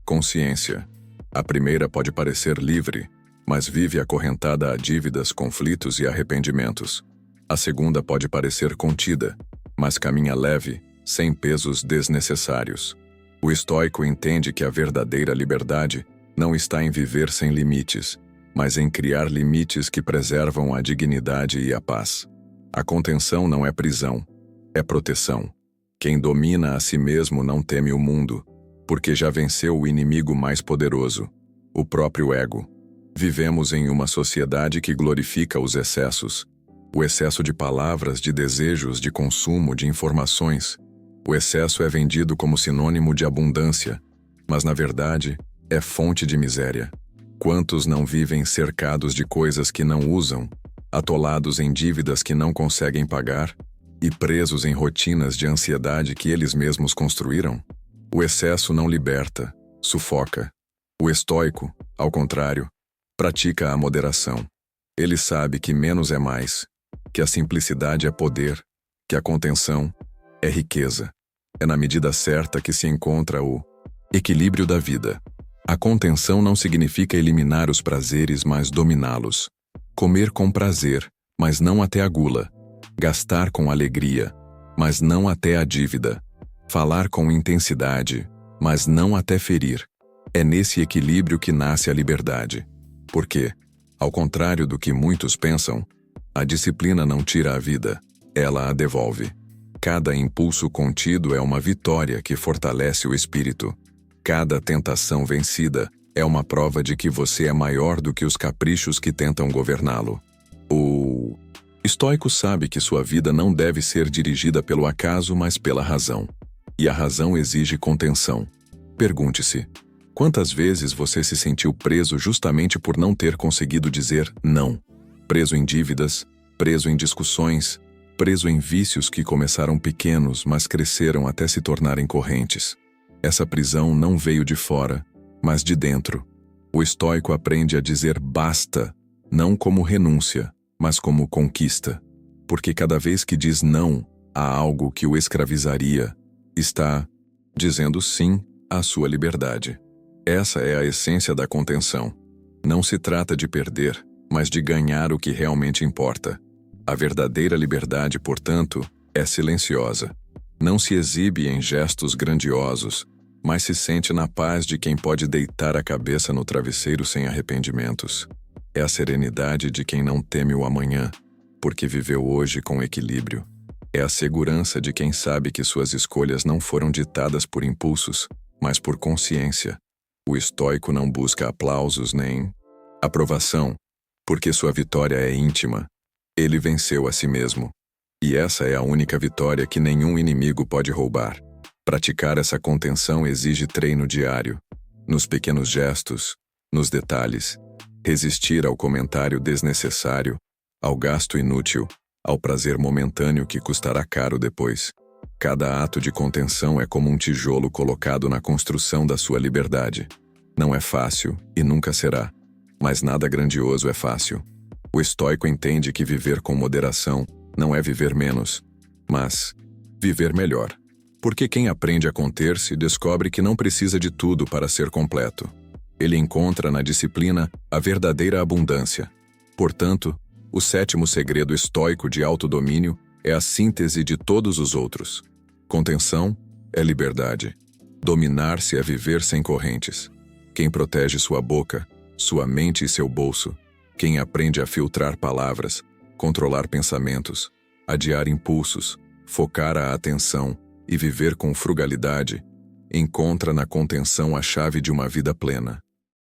consciência. A primeira pode parecer livre, mas vive acorrentada a dívidas, conflitos e arrependimentos. A segunda pode parecer contida, mas caminha leve, sem pesos desnecessários. O estoico entende que a verdadeira liberdade não está em viver sem limites, mas em criar limites que preservam a dignidade e a paz. A contenção não é prisão, é proteção. Quem domina a si mesmo não teme o mundo, porque já venceu o inimigo mais poderoso, o próprio ego. Vivemos em uma sociedade que glorifica os excessos. O excesso de palavras, de desejos, de consumo, de informações. O excesso é vendido como sinônimo de abundância, mas na verdade é fonte de miséria. Quantos não vivem cercados de coisas que não usam, atolados em dívidas que não conseguem pagar e presos em rotinas de ansiedade que eles mesmos construíram? O excesso não liberta, sufoca. O estoico, ao contrário, pratica a moderação. Ele sabe que menos é mais, que a simplicidade é poder, que a contenção é riqueza. É na medida certa que se encontra o equilíbrio da vida. A contenção não significa eliminar os prazeres, mas dominá-los. Comer com prazer, mas não até a gula. Gastar com alegria, mas não até a dívida. Falar com intensidade, mas não até ferir. É nesse equilíbrio que nasce a liberdade. Porque, ao contrário do que muitos pensam, a disciplina não tira a vida, ela a devolve. Cada impulso contido é uma vitória que fortalece o espírito. Cada tentação vencida é uma prova de que você é maior do que os caprichos que tentam governá-lo. O estoico sabe que sua vida não deve ser dirigida pelo acaso, mas pela razão. E a razão exige contenção. Pergunte-se: quantas vezes você se sentiu preso justamente por não ter conseguido dizer não? Preso em dívidas, preso em discussões, preso em vícios que começaram pequenos, mas cresceram até se tornarem correntes. Essa prisão não veio de fora, mas de dentro. O estoico aprende a dizer basta, não como renúncia, mas como conquista. Porque cada vez que diz não a algo que o escravizaria, está dizendo sim à sua liberdade. Essa é a essência da contenção. Não se trata de perder, mas de ganhar o que realmente importa. A verdadeira liberdade, portanto, é silenciosa. Não se exibe em gestos grandiosos, mas se sente na paz de quem pode deitar a cabeça no travesseiro sem arrependimentos. É a serenidade de quem não teme o amanhã, porque viveu hoje com equilíbrio. É a segurança de quem sabe que suas escolhas não foram ditadas por impulsos, mas por consciência. O estoico não busca aplausos nem aprovação, porque sua vitória é íntima. Ele venceu a si mesmo. E essa é a única vitória que nenhum inimigo pode roubar. Praticar essa contenção exige treino diário, nos pequenos gestos, nos detalhes. Resistir ao comentário desnecessário, ao gasto inútil, ao prazer momentâneo que custará caro depois. Cada ato de contenção é como um tijolo colocado na construção da sua liberdade. Não é fácil e nunca será, mas nada grandioso é fácil. O estoico entende que viver com moderação não é viver menos, mas viver melhor. Porque quem aprende a conter-se descobre que não precisa de tudo para ser completo. Ele encontra na disciplina a verdadeira abundância. Portanto, o sétimo segredo estoico de autodomínio é a síntese de todos os outros. Contenção é liberdade. Dominar-se é viver sem correntes. Quem protege sua boca, sua mente e seu bolso, quem aprende a filtrar palavras, controlar pensamentos, adiar impulsos, focar a atenção e viver com frugalidade, encontra na contenção a chave de uma vida plena.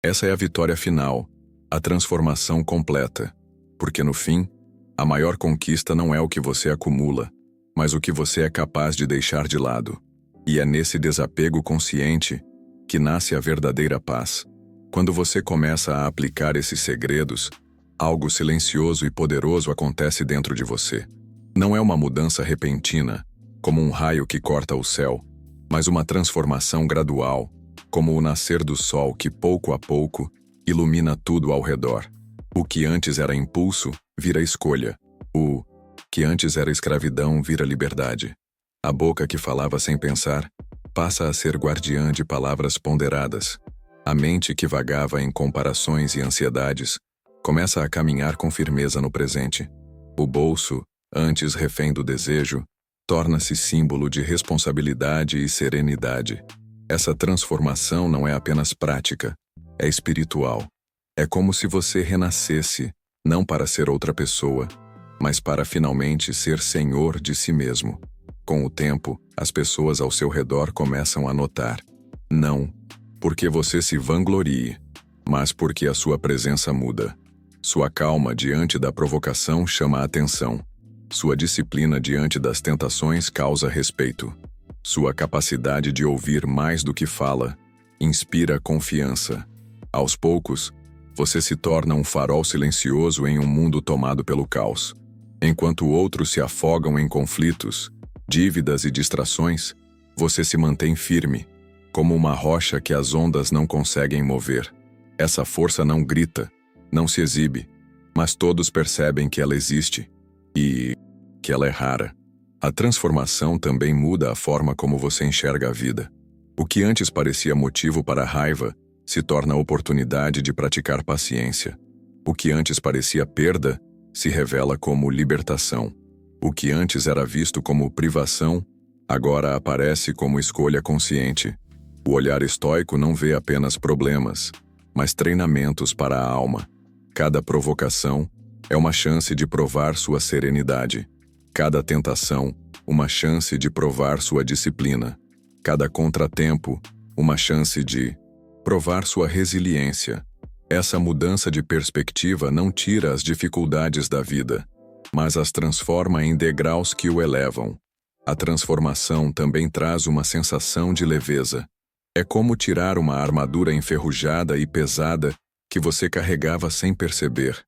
Essa é a vitória final, a transformação completa, porque no fim, a maior conquista não é o que você acumula, mas o que você é capaz de deixar de lado. E é nesse desapego consciente que nasce a verdadeira paz. Quando você começa a aplicar esses segredos, algo silencioso e poderoso acontece dentro de você. Não é uma mudança repentina, como um raio que corta o céu, mas uma transformação gradual, como o nascer do sol que pouco a pouco ilumina tudo ao redor. O que antes era impulso, vira escolha. O que antes era escravidão, vira liberdade. A boca que falava sem pensar, passa a ser guardiã de palavras ponderadas. A mente que vagava em comparações e ansiedades, começa a caminhar com firmeza no presente. O bolso, antes refém do desejo, torna-se símbolo de responsabilidade e serenidade. Essa transformação não é apenas prática, é espiritual. É como se você renascesse, não para ser outra pessoa, mas para finalmente ser senhor de si mesmo. Com o tempo, as pessoas ao seu redor começam a notar. Não porque você se vanglorie, mas porque a sua presença muda. Sua calma diante da provocação chama a atenção. Sua disciplina diante das tentações causa respeito. Sua capacidade de ouvir mais do que fala inspira confiança. Aos poucos, você se torna um farol silencioso em um mundo tomado pelo caos. Enquanto outros se afogam em conflitos, dívidas e distrações, você se mantém firme, como uma rocha que as ondas não conseguem mover. Essa força não grita, não se exibe, mas todos percebem que ela existe e que ela é rara. A transformação também muda a forma como você enxerga a vida. O que antes parecia motivo para raiva se torna oportunidade de praticar paciência. O que antes parecia perda se revela como libertação. O que antes era visto como privação, agora aparece como escolha consciente. O olhar estoico não vê apenas problemas, mas treinamentos para a alma. Cada provocação é uma chance de provar sua serenidade. Cada tentação, uma chance de provar sua disciplina. Cada contratempo, uma chance de provar sua resiliência. Essa mudança de perspectiva não tira as dificuldades da vida, mas as transforma em degraus que o elevam. A transformação também traz uma sensação de leveza. É como tirar uma armadura enferrujada e pesada que você carregava sem perceber.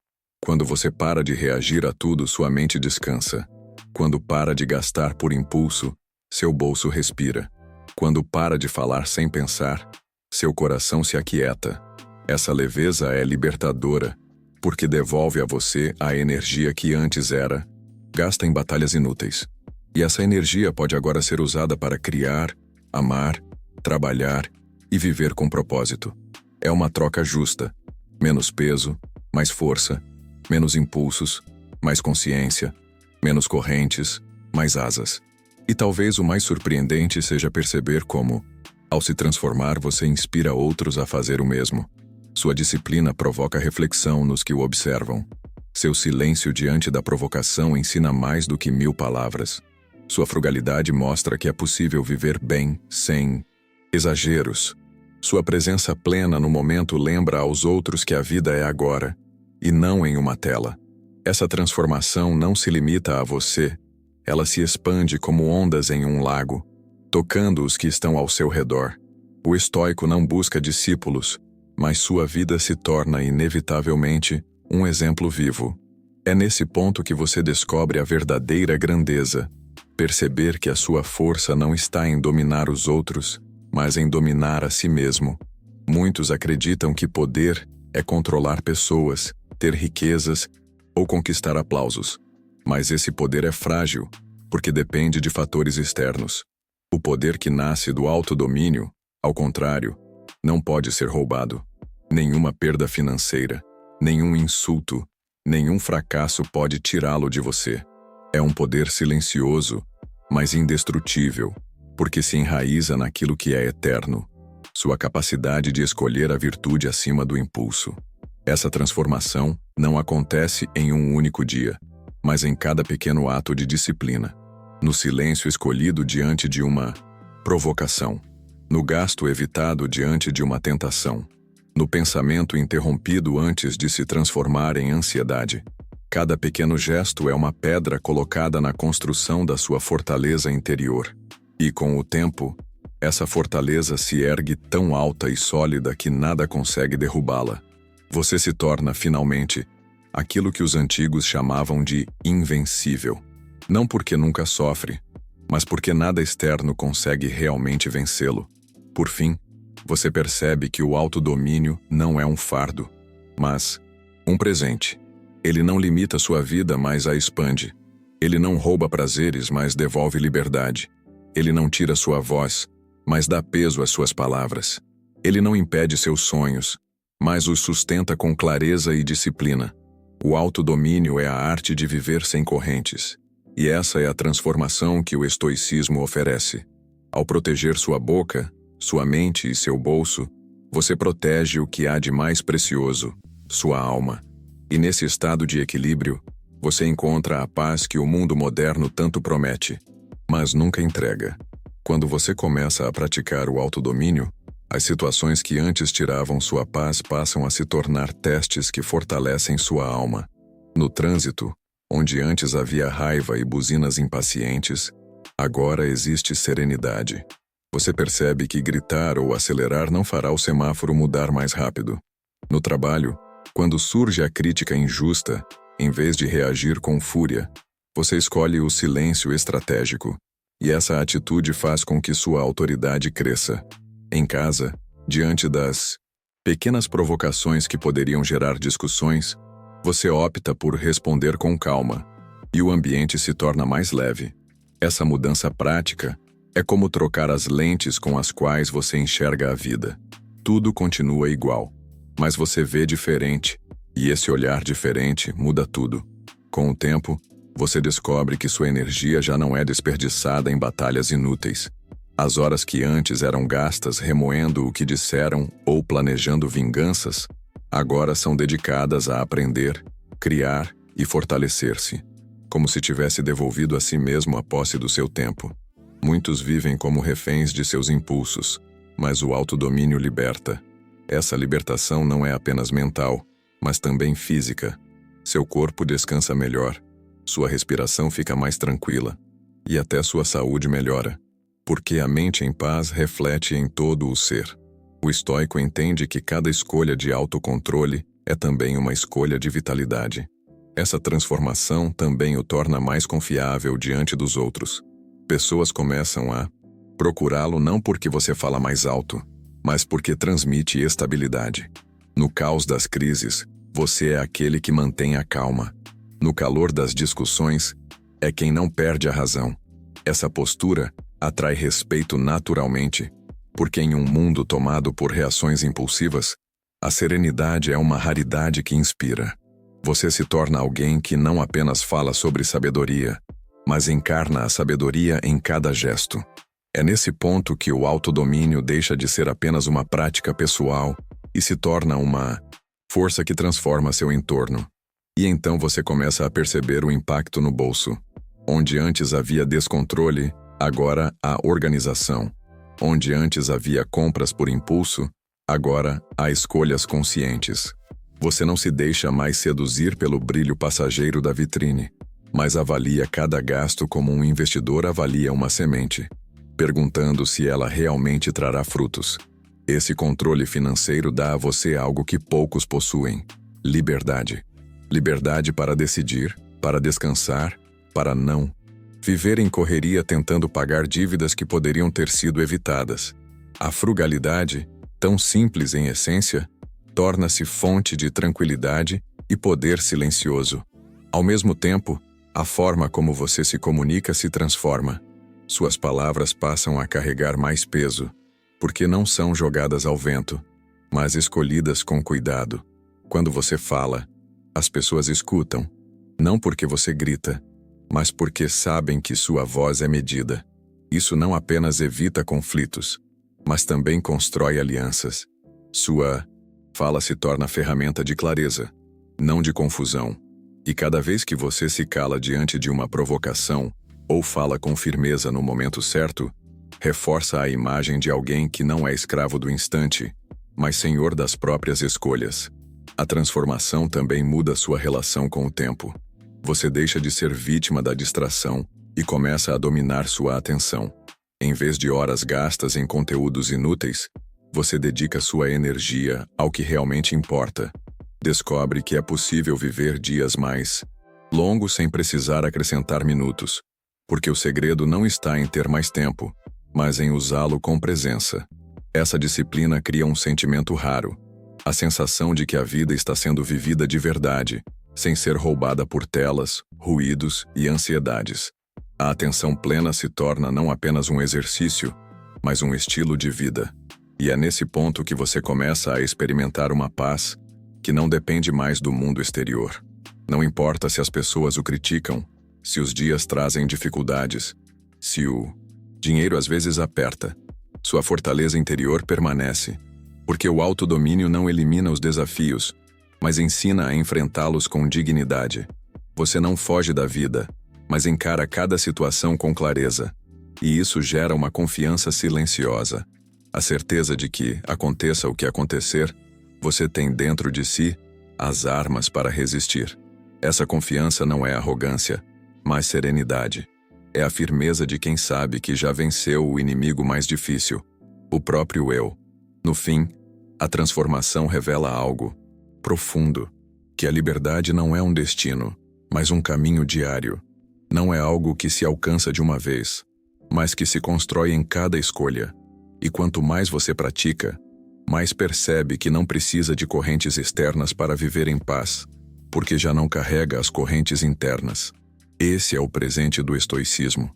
Quando você para de reagir a tudo, sua mente descansa. Quando para de gastar por impulso, seu bolso respira. Quando para de falar sem pensar, seu coração se aquieta. Essa leveza é libertadora, porque devolve a você a energia que antes era gasta em batalhas inúteis. E essa energia pode agora ser usada para criar, amar, trabalhar e viver com propósito. É uma troca justa. Menos peso, mais força, menos impulsos, mais consciência, menos correntes, mais asas. E talvez o mais surpreendente seja perceber como, ao se transformar, você inspira outros a fazer o mesmo. Sua disciplina provoca reflexão nos que o observam. Seu silêncio diante da provocação ensina mais do que 1000 palavras. Sua frugalidade mostra que é possível viver bem, sem exageros. Sua presença plena no momento lembra aos outros que a vida é agora, e não em uma tela. Essa transformação não se limita a você, ela se expande como ondas em um lago, tocando os que estão ao seu redor. O estoico não busca discípulos, mas sua vida se torna inevitavelmente um exemplo vivo. É nesse ponto que você descobre a verdadeira grandeza. Perceber que a sua força não está em dominar os outros, mas em dominar a si mesmo. Muitos acreditam que poder é controlar pessoas, ter riquezas ou conquistar aplausos. Mas esse poder é frágil, porque depende de fatores externos. O poder que nasce do autodomínio, ao contrário, não pode ser roubado. Nenhuma perda financeira, nenhum insulto, nenhum fracasso pode tirá-lo de você. É um poder silencioso, mas indestrutível, porque se enraiza naquilo que é eterno, sua capacidade de escolher a virtude acima do impulso. Essa transformação não acontece em um único dia, mas em cada pequeno ato de disciplina, no silêncio escolhido diante de uma provocação, no gasto evitado diante de uma tentação, no pensamento interrompido antes de se transformar em ansiedade. Cada pequeno gesto é uma pedra colocada na construção da sua fortaleza interior. E com o tempo, essa fortaleza se ergue tão alta e sólida que nada consegue derrubá-la. Você se torna, finalmente, aquilo que os antigos chamavam de invencível. Não porque nunca sofre, mas porque nada externo consegue realmente vencê-lo. Por fim, você percebe que o autodomínio não é um fardo, mas um presente. Ele não limita sua vida, mas a expande. Ele não rouba prazeres, mas devolve liberdade. Ele não tira sua voz, mas dá peso às suas palavras. Ele não impede seus sonhos, mas os sustenta com clareza e disciplina. O autodomínio é a arte de viver sem correntes. E essa é a transformação que o estoicismo oferece. Ao proteger sua boca, sua mente e seu bolso, você protege o que há de mais precioso, sua alma. E nesse estado de equilíbrio, você encontra a paz que o mundo moderno tanto promete, mas nunca entrega. Quando você começa a praticar o autodomínio, as situações que antes tiravam sua paz passam a se tornar testes que fortalecem sua alma. No trânsito, onde antes havia raiva e buzinas impacientes, agora existe serenidade. Você percebe que gritar ou acelerar não fará o semáforo mudar mais rápido. No trabalho, quando surge a crítica injusta, em vez de reagir com fúria, você escolhe o silêncio estratégico, e essa atitude faz com que sua autoridade cresça. Em casa, diante das pequenas provocações que poderiam gerar discussões, você opta por responder com calma, e o ambiente se torna mais leve. Essa mudança prática é como trocar as lentes com as quais você enxerga a vida. Tudo continua igual, mas você vê diferente, e esse olhar diferente muda tudo. Com o tempo, você descobre que sua energia já não é desperdiçada em batalhas inúteis. As horas que antes eram gastas remoendo o que disseram ou planejando vinganças, agora são dedicadas a aprender, criar e fortalecer-se, como se tivesse devolvido a si mesmo a posse do seu tempo. Muitos vivem como reféns de seus impulsos, mas o autodomínio liberta. Essa libertação não é apenas mental, mas também física. Seu corpo descansa melhor, sua respiração fica mais tranquila, e até sua saúde melhora. Porque a mente em paz reflete em todo o ser. O estoico entende que cada escolha de autocontrole é também uma escolha de vitalidade. Essa transformação também o torna mais confiável diante dos outros. Pessoas começam a procurá-lo não porque você fala mais alto, mas porque transmite estabilidade. No caos das crises, você é aquele que mantém a calma. No calor das discussões, é quem não perde a razão. Essa postura atrai respeito naturalmente, porque em um mundo tomado por reações impulsivas, a serenidade é uma raridade que inspira. Você se torna alguém que não apenas fala sobre sabedoria, mas encarna a sabedoria em cada gesto. É nesse ponto que o autodomínio deixa de ser apenas uma prática pessoal e se torna uma força que transforma seu entorno. E então você começa a perceber o impacto no bolso. Onde antes havia descontrole, agora há organização. Onde antes havia compras por impulso, agora há escolhas conscientes. Você não se deixa mais seduzir pelo brilho passageiro da vitrine, mas avalia cada gasto como um investidor avalia uma semente, perguntando se ela realmente trará frutos. Esse controle financeiro dá a você algo que poucos possuem: liberdade. Liberdade para decidir, para descansar, para não viver em correria tentando pagar dívidas que poderiam ter sido evitadas. A frugalidade, tão simples em essência, torna-se fonte de tranquilidade e poder silencioso. Ao mesmo tempo, a forma como você se comunica se transforma. Suas palavras passam a carregar mais peso, porque não são jogadas ao vento, mas escolhidas com cuidado. Quando você fala, as pessoas escutam, não porque você grita, mas porque sabem que sua voz é medida. Isso não apenas evita conflitos, mas também constrói alianças. Sua fala se torna ferramenta de clareza, não de confusão. E cada vez que você se cala diante de uma provocação, ou fala com firmeza no momento certo, reforça a imagem de alguém que não é escravo do instante, mas senhor das próprias escolhas. A transformação também muda sua relação com o tempo. Você deixa de ser vítima da distração e começa a dominar sua atenção. Em vez de horas gastas em conteúdos inúteis, você dedica sua energia ao que realmente importa. Descobre que é possível viver dias mais longos sem precisar acrescentar minutos, porque o segredo não está em ter mais tempo, mas em usá-lo com presença. Essa disciplina cria um sentimento raro, a sensação de que a vida está sendo vivida de verdade, sem ser roubada por telas, ruídos e ansiedades. A atenção plena se torna não apenas um exercício, mas um estilo de vida. E é nesse ponto que você começa a experimentar uma paz que não depende mais do mundo exterior. Não importa se as pessoas o criticam, se os dias trazem dificuldades, se o dinheiro às vezes aperta. Sua fortaleza interior permanece, porque o autodomínio não elimina os desafios, mas ensina a enfrentá-los com dignidade. Você não foge da vida, mas encara cada situação com clareza. E isso gera uma confiança silenciosa. A certeza de que, aconteça o que acontecer, você tem dentro de si as armas para resistir. Essa confiança não é arrogância, mas serenidade. É a firmeza de quem sabe que já venceu o inimigo mais difícil, o próprio eu. No fim, a transformação revela algo profundo, que a liberdade não é um destino, mas um caminho diário. Não é algo que se alcança de uma vez, mas que se constrói em cada escolha. E quanto mais você pratica, mais percebe que não precisa de correntes externas para viver em paz, porque já não carrega as correntes internas. Esse é o presente do estoicismo.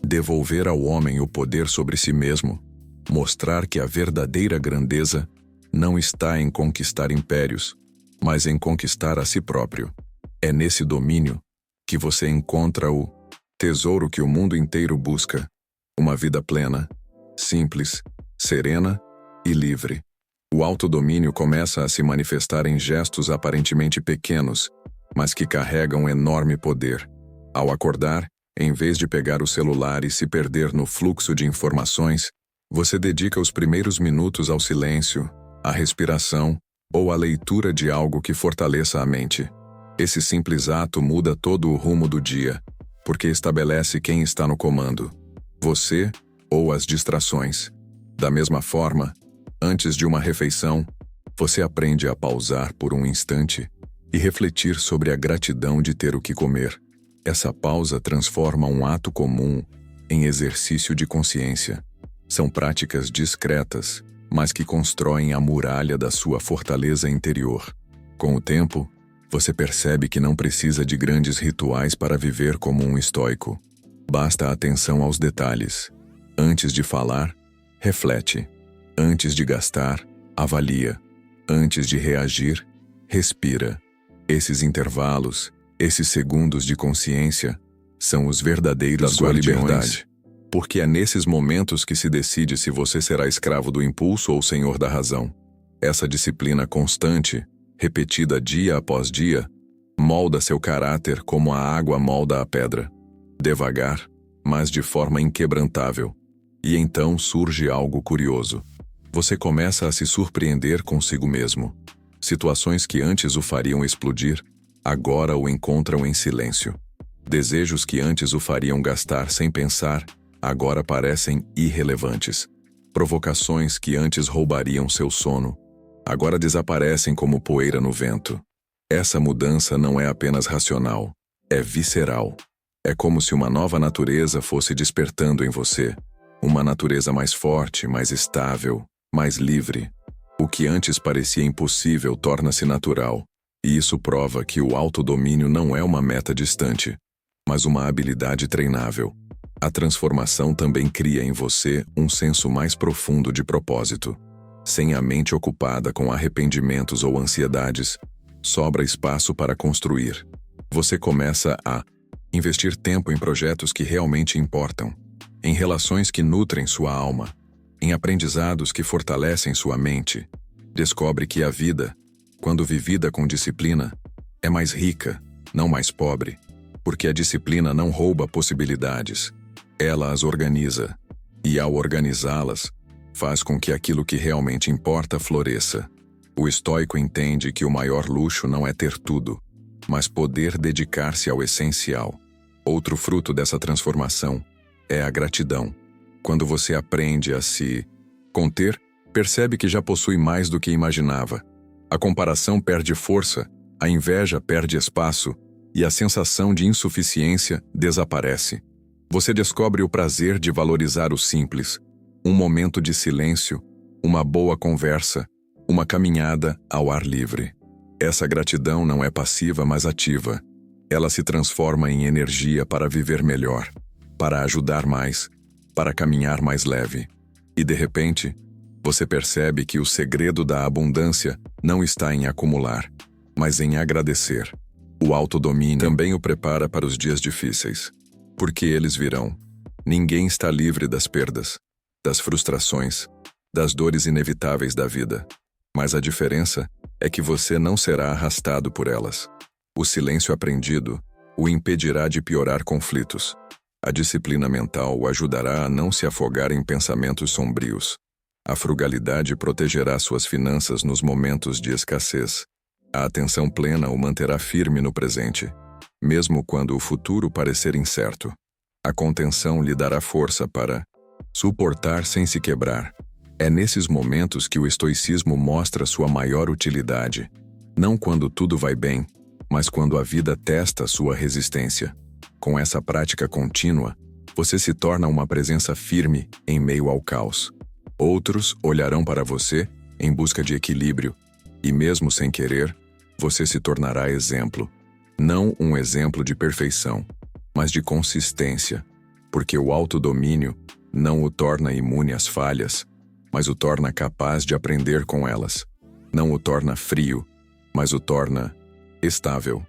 Devolver ao homem o poder sobre si mesmo, mostrar que a verdadeira grandeza não está em conquistar impérios, mas em conquistar a si próprio. É nesse domínio que você encontra o tesouro que o mundo inteiro busca, uma vida plena, simples, serena e livre. O autodomínio começa a se manifestar em gestos aparentemente pequenos, mas que carregam enorme poder. Ao acordar, em vez de pegar o celular e se perder no fluxo de informações, você dedica os primeiros minutos ao silêncio, à respiração ou à leitura de algo que fortaleça a mente. Esse simples ato muda todo o rumo do dia. porque estabelece quem está no comando, você ou as distrações. Da mesma forma, antes de uma refeição, você aprende a pausar por um instante e refletir sobre a gratidão de ter o que comer. Essa pausa transforma um ato comum em exercício de consciência. São práticas discretas, mas que constroem a muralha da sua fortaleza interior. Com o tempo, você percebe que não precisa de grandes rituais para viver como um estoico. Basta a atenção aos detalhes. Antes de falar, reflete. Antes de gastar, avalia. Antes de reagir, respira. Esses intervalos, esses segundos de consciência, são os verdadeiros guardiões. Porque é nesses momentos que se decide se você será escravo do impulso ou senhor da razão. Essa disciplina constante, repetida dia após dia, molda seu caráter como a água molda a pedra. Devagar, mas de forma inquebrantável. E então surge algo curioso. Você começa a se surpreender consigo mesmo. Situações que antes o fariam explodir, agora o encontram em silêncio. Desejos que antes o fariam gastar sem pensar, agora parecem irrelevantes. Provocações que antes roubariam seu sono, agora desaparecem como poeira no vento. Essa mudança não é apenas racional, é visceral. É como se uma nova natureza fosse despertando em você. Uma natureza mais forte, mais estável, mais livre. O que antes parecia impossível torna-se natural, e isso prova que o autodomínio não é uma meta distante, mas uma habilidade treinável. A transformação também cria em você um senso mais profundo de propósito. Sem a mente ocupada com arrependimentos ou ansiedades, sobra espaço para construir. Você começa a investir tempo em projetos que realmente importam, em relações que nutrem sua alma, em aprendizados que fortalecem sua mente. Descobre que a vida, quando vivida com disciplina, é mais rica, não mais pobre, porque a disciplina não rouba possibilidades, ela as organiza, e ao organizá-las, faz com que aquilo que realmente importa floresça. O estoico entende que o maior luxo não é ter tudo, mas poder dedicar-se ao essencial. Outro fruto dessa transformação é a gratidão. Quando você aprende a se conter, percebe que já possui mais do que imaginava. A comparação perde força, a inveja perde espaço e a sensação de insuficiência desaparece. Você descobre o prazer de valorizar o simples, um momento de silêncio, uma boa conversa, uma caminhada ao ar livre. Essa gratidão não é passiva, mas ativa. Ela se transforma em energia para viver melhor, para ajudar mais, para caminhar mais leve. E de repente, você percebe que o segredo da abundância não está em acumular, mas em agradecer. O autodomínio também o prepara para os dias difíceis, porque eles virão. Ninguém está livre das perdas, das frustrações, das dores inevitáveis da vida. Mas a diferença é que você não será arrastado por elas. O silêncio aprendido o impedirá de piorar conflitos. A disciplina mental o ajudará a não se afogar em pensamentos sombrios. A frugalidade protegerá suas finanças nos momentos de escassez. A atenção plena o manterá firme no presente, mesmo quando o futuro parecer incerto. A contenção lhe dará força para suportar sem se quebrar. É nesses momentos que o estoicismo mostra sua maior utilidade. Não quando tudo vai bem, mas quando a vida testa sua resistência. Com essa prática contínua, você se torna uma presença firme em meio ao caos. Outros olharão para você em busca de equilíbrio, e mesmo sem querer, você se tornará exemplo. Não um exemplo de perfeição, mas de consistência, porque o autodomínio não o torna imune às falhas, mas o torna capaz de aprender com elas. Não o torna frio, mas o torna estável.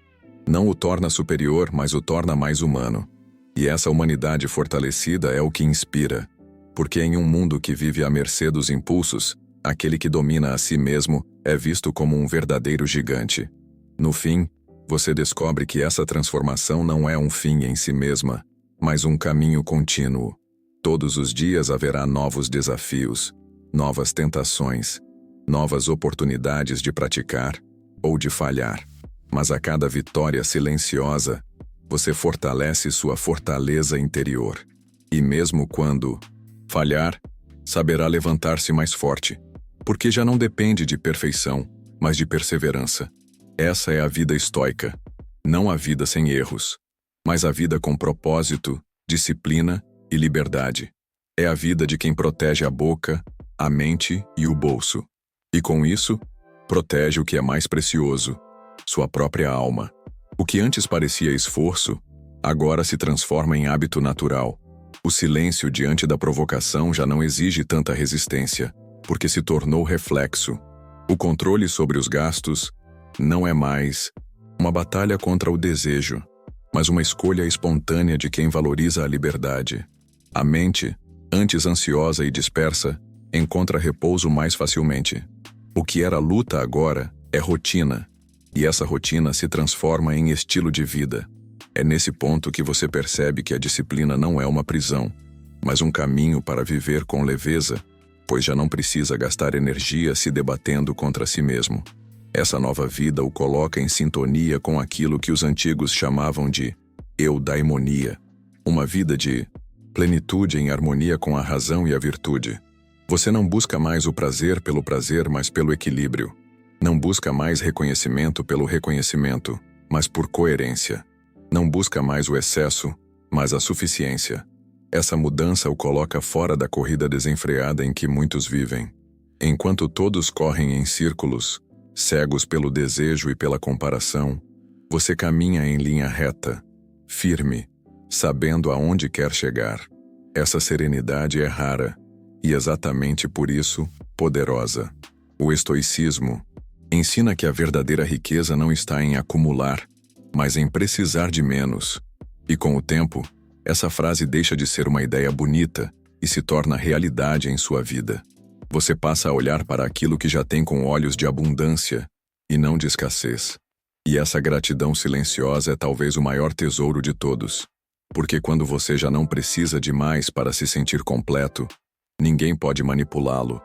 Não o torna superior, mas o torna mais humano. E essa humanidade fortalecida é o que inspira, porque em um mundo que vive à mercê dos impulsos, aquele que domina a si mesmo é visto como um verdadeiro gigante. No fim, você descobre que essa transformação não é um fim em si mesma, mas um caminho contínuo. Todos os dias haverá novos desafios, novas tentações, novas oportunidades de praticar ou de falhar. Mas a cada vitória silenciosa, você fortalece sua fortaleza interior. E mesmo quando falhar, saberá levantar-se mais forte, porque já não depende de perfeição, mas de perseverança. Essa é a vida estoica, não a vida sem erros, mas a vida com propósito, disciplina e liberdade. É a vida de quem protege a boca, a mente e o bolso. E com isso, protege o que é mais precioso, sua própria alma. O que antes parecia esforço, agora se transforma em hábito natural. O silêncio diante da provocação já não exige tanta resistência, porque se tornou reflexo. O controle sobre os gastos não é mais uma batalha contra o desejo, mas uma escolha espontânea de quem valoriza a liberdade. A mente, antes ansiosa e dispersa, encontra repouso mais facilmente. O que era luta agora é rotina, e essa rotina se transforma em estilo de vida. É nesse ponto que você percebe que a disciplina não é uma prisão, mas um caminho para viver com leveza, pois já não precisa gastar energia se debatendo contra si mesmo. Essa nova vida o coloca em sintonia com aquilo que os antigos chamavam de eudaimonia, uma vida de plenitude em harmonia com a razão e a virtude. Você não busca mais o prazer pelo prazer, mas pelo equilíbrio. Não busca mais reconhecimento pelo reconhecimento, mas por coerência. Não busca mais o excesso, mas a suficiência. Essa mudança o coloca fora da corrida desenfreada em que muitos vivem. Enquanto todos correm em círculos, cegos pelo desejo e pela comparação, você caminha em linha reta, firme, sabendo aonde quer chegar. Essa serenidade é rara, e exatamente por isso, poderosa. O estoicismo ensina que a verdadeira riqueza não está em acumular, mas em precisar de menos. E com o tempo, essa frase deixa de ser uma ideia bonita e se torna realidade em sua vida. Você passa a olhar para aquilo que já tem com olhos de abundância e não de escassez. E essa gratidão silenciosa é talvez o maior tesouro de todos. Porque quando você já não precisa de mais para se sentir completo, ninguém pode manipulá-lo,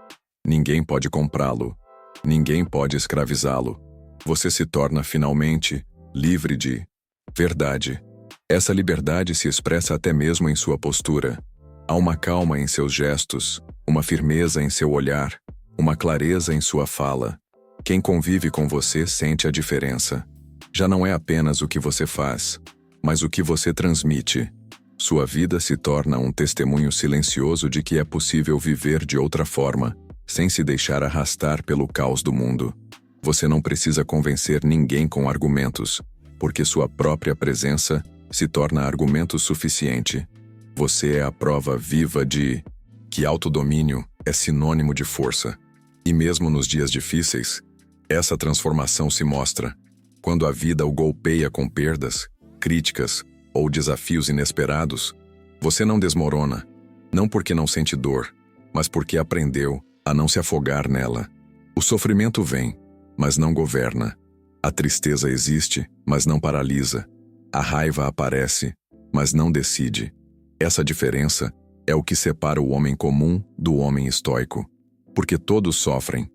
ninguém pode comprá-lo, ninguém pode escravizá-lo. Você se torna finalmente livre de verdade. Essa liberdade se expressa até mesmo em sua postura. Há uma calma em seus gestos, uma firmeza em seu olhar, uma clareza em sua fala. Quem convive com você sente a diferença. Já não é apenas o que você faz, mas o que você transmite. Sua vida se torna um testemunho silencioso de que é possível viver de outra forma, sem se deixar arrastar pelo caos do mundo. Você não precisa convencer ninguém com argumentos, porque sua própria presença se torna argumento suficiente. Você é a prova viva de que autodomínio é sinônimo de força. E mesmo nos dias difíceis, essa transformação se mostra. Quando a vida o golpeia com perdas, críticas ou desafios inesperados, você não desmorona, não porque não sente dor, mas porque aprendeu a não se afogar nela. O sofrimento vem, mas não governa. A tristeza existe, mas não paralisa. A raiva aparece, mas não decide. Essa diferença é o que separa o homem comum do homem estoico. Porque todos sofrem,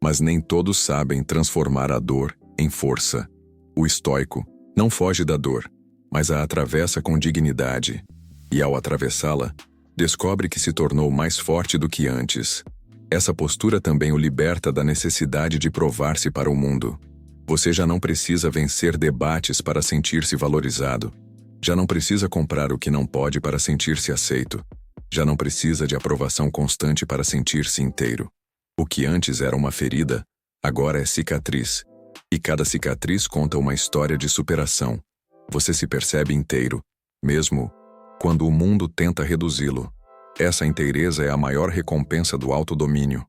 mas nem todos sabem transformar a dor em força. O estoico não foge da dor, mas a atravessa com dignidade. E ao atravessá-la, descobre que se tornou mais forte do que antes. Essa postura também o liberta da necessidade de provar-se para o mundo. Você já não precisa vencer debates para sentir-se valorizado. Já não precisa comprar o que não pode para sentir-se aceito. Já não precisa de aprovação constante para sentir-se inteiro. O que antes era uma ferida, agora é cicatriz. E cada cicatriz conta uma história de superação. Você se percebe inteiro, mesmo quando o mundo tenta reduzi-lo. Essa inteireza é a maior recompensa do autodomínio.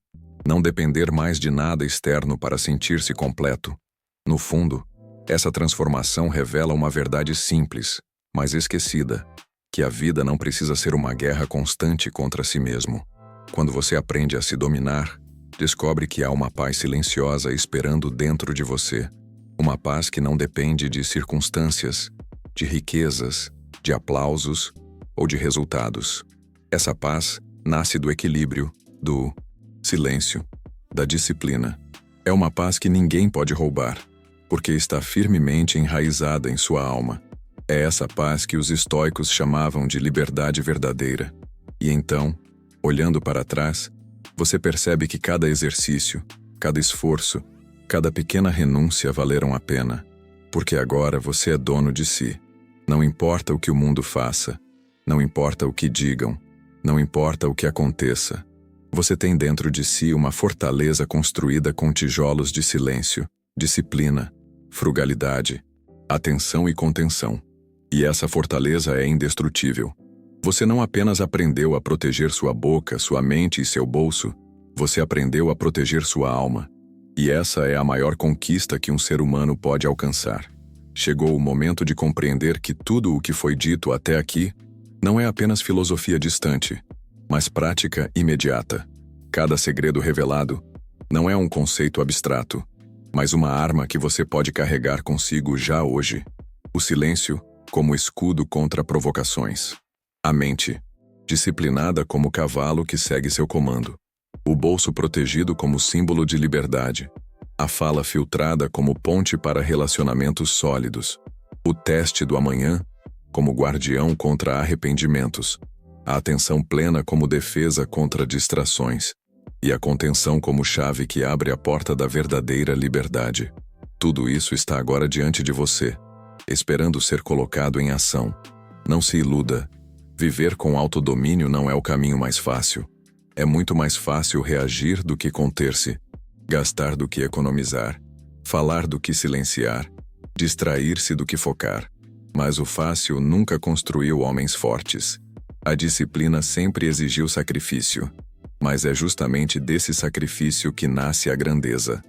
Não depender mais de nada externo para sentir-se completo. No fundo, essa transformação revela uma verdade simples, mas esquecida, que a vida não precisa ser uma guerra constante contra si mesmo. Quando você aprende a se dominar, descobre que há uma paz silenciosa esperando dentro de você. Uma paz que não depende de circunstâncias, de riquezas, de aplausos ou de resultados. Essa paz nasce do equilíbrio, do silêncio, da disciplina. É uma paz que ninguém pode roubar, porque está firmemente enraizada em sua alma. É essa paz que os estoicos chamavam de liberdade verdadeira. E então, olhando para trás, você percebe que cada exercício, cada esforço, cada pequena renúncia valeram a pena, porque agora você é dono de si. Não importa o que o mundo faça, não importa o que digam, não importa o que aconteça. Você tem dentro de si uma fortaleza construída com tijolos de silêncio, disciplina, frugalidade, atenção e contenção. E essa fortaleza é indestrutível. Você não apenas aprendeu a proteger sua boca, sua mente e seu bolso, você aprendeu a proteger sua alma. E essa é a maior conquista que um ser humano pode alcançar. Chegou o momento de compreender que tudo o que foi dito até aqui não é apenas filosofia distante, mas prática imediata. Cada segredo revelado não é um conceito abstrato, mas uma arma que você pode carregar consigo já hoje. O silêncio como escudo contra provocações. A mente, disciplinada como cavalo que segue seu comando. O bolso protegido como símbolo de liberdade. A fala filtrada como ponte para relacionamentos sólidos. O teste do amanhã como guardião contra arrependimentos. A atenção plena como defesa contra distrações. E a contenção como chave que abre a porta da verdadeira liberdade. Tudo isso está agora diante de você, esperando ser colocado em ação. Não se iluda. Viver com autodomínio não é o caminho mais fácil. É muito mais fácil reagir do que conter-se, gastar do que economizar, falar do que silenciar, distrair-se do que focar. Mas o fácil nunca construiu homens fortes. A disciplina sempre exigiu sacrifício. Mas é justamente desse sacrifício que nasce a grandeza.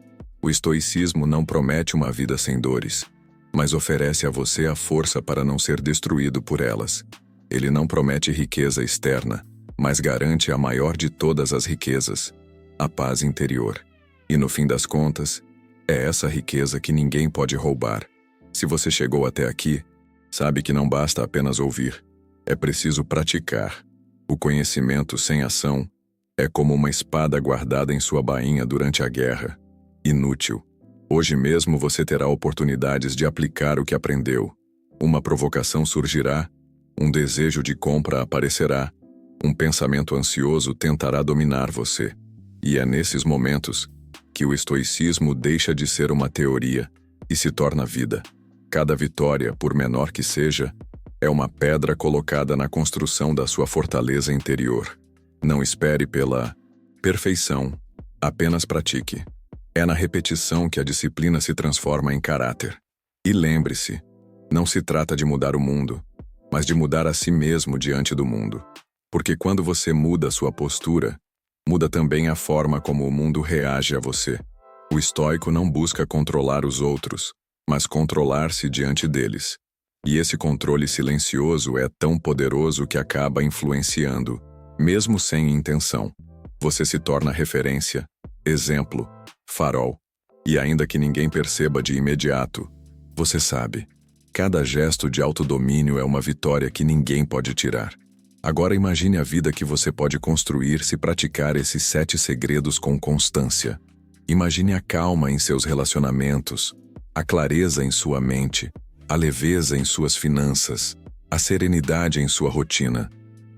O estoicismo não promete uma vida sem dores, mas oferece a você a força para não ser destruído por elas. Ele não promete riqueza externa, mas garante a maior de todas as riquezas, a paz interior. E no fim das contas, é essa riqueza que ninguém pode roubar. Se você chegou até aqui, sabe que não basta apenas ouvir, é preciso praticar. O conhecimento sem ação é como uma espada guardada em sua bainha durante a guerra. Inútil. Hoje mesmo você terá oportunidades de aplicar o que aprendeu. Uma provocação surgirá, um desejo de compra aparecerá, um pensamento ansioso tentará dominar você. E é nesses momentos que o estoicismo deixa de ser uma teoria e se torna vida. Cada vitória, por menor que seja, é uma pedra colocada na construção da sua fortaleza interior. Não espere pela perfeição, apenas pratique. É na repetição que a disciplina se transforma em caráter. E lembre-se, não se trata de mudar o mundo, mas de mudar a si mesmo diante do mundo. Porque quando você muda sua postura, muda também a forma como o mundo reage a você. O estoico não busca controlar os outros, mas controlar-se diante deles. E esse controle silencioso é tão poderoso que acaba influenciando, mesmo sem intenção. Você se torna referência, exemplo, farol. E ainda que ninguém perceba de imediato, você sabe, cada gesto de autodomínio é uma vitória que ninguém pode tirar. Agora imagine a vida que você pode construir se praticar esses 7 segredos com constância. Imagine a calma em seus relacionamentos, a clareza em sua mente, a leveza em suas finanças, a serenidade em sua rotina.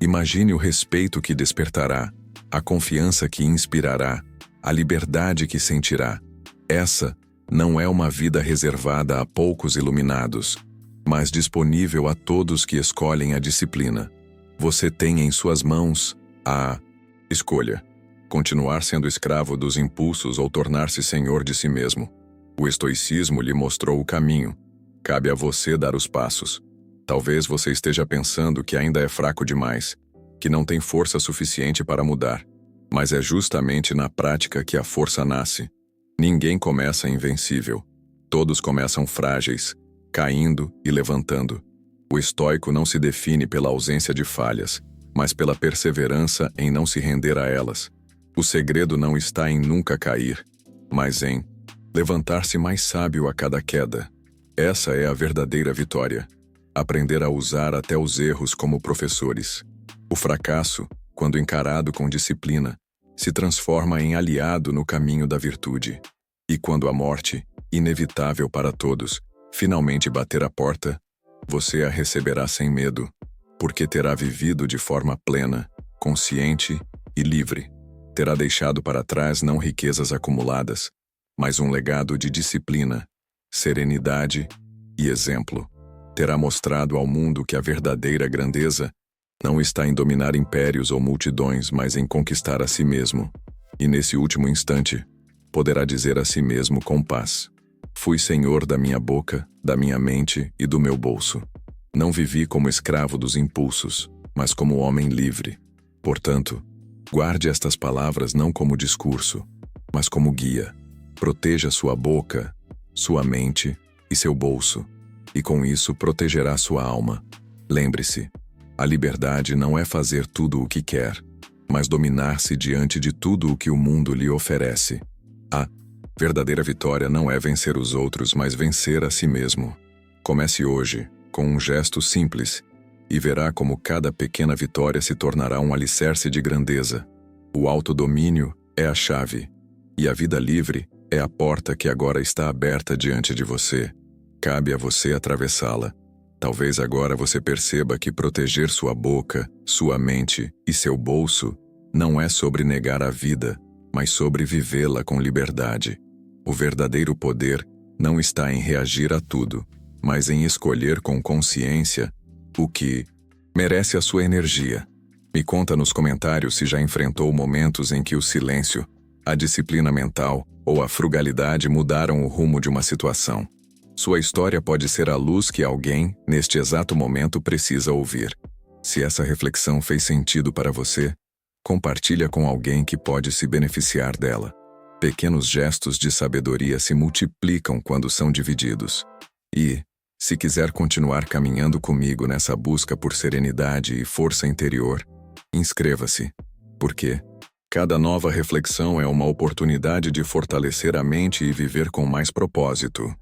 Imagine o respeito que despertará, a confiança que inspirará, a liberdade que sentirá. Essa não é uma vida reservada a poucos iluminados, mas disponível a todos que escolhem a disciplina. Você tem em suas mãos a escolha: continuar sendo escravo dos impulsos ou tornar-se senhor de si mesmo. O estoicismo lhe mostrou o caminho. Cabe a você dar os passos. Talvez você esteja pensando que ainda é fraco demais, que não tem força suficiente para mudar. Mas é justamente na prática que a força nasce. Ninguém começa invencível. Todos começam frágeis, caindo e levantando. O estoico não se define pela ausência de falhas, mas pela perseverança em não se render a elas. O segredo não está em nunca cair, mas em levantar-se mais sábio a cada queda. Essa é a verdadeira vitória. Aprender a usar até os erros como professores. O fracasso, quando encarado com disciplina, se transforma em aliado no caminho da virtude. E quando a morte, inevitável para todos, finalmente bater a porta, você a receberá sem medo, porque terá vivido de forma plena, consciente e livre. Terá deixado para trás não riquezas acumuladas, mas um legado de disciplina, serenidade e exemplo. Terá mostrado ao mundo que a verdadeira grandeza não está em dominar impérios ou multidões, mas em conquistar a si mesmo. E nesse último instante, poderá dizer a si mesmo com paz: fui senhor da minha boca, da minha mente e do meu bolso. Não vivi como escravo dos impulsos, mas como homem livre. Portanto, guarde estas palavras não como discurso, mas como guia. Proteja sua boca, sua mente e seu bolso, e com isso protegerá sua alma. Lembre-se, a liberdade não é fazer tudo o que quer, mas dominar-se diante de tudo o que o mundo lhe oferece. A verdadeira vitória não é vencer os outros, mas vencer a si mesmo. Comece hoje, com um gesto simples, e verá como cada pequena vitória se tornará um alicerce de grandeza. O autodomínio é a chave, e a vida livre é a porta que agora está aberta diante de você. Cabe a você atravessá-la. Talvez agora você perceba que proteger sua boca, sua mente e seu bolso não é sobre negar a vida, mas sobre vivê-la com liberdade. O verdadeiro poder não está em reagir a tudo, mas em escolher com consciência o que merece a sua energia. Me conta nos comentários se já enfrentou momentos em que o silêncio, a disciplina mental ou a frugalidade mudaram o rumo de uma situação. Sua história pode ser a luz que alguém, neste exato momento, precisa ouvir. Se essa reflexão fez sentido para você, compartilha com alguém que pode se beneficiar dela. Pequenos gestos de sabedoria se multiplicam quando são divididos. E, se quiser continuar caminhando comigo nessa busca por serenidade e força interior, inscreva-se, porque cada nova reflexão é uma oportunidade de fortalecer a mente e viver com mais propósito.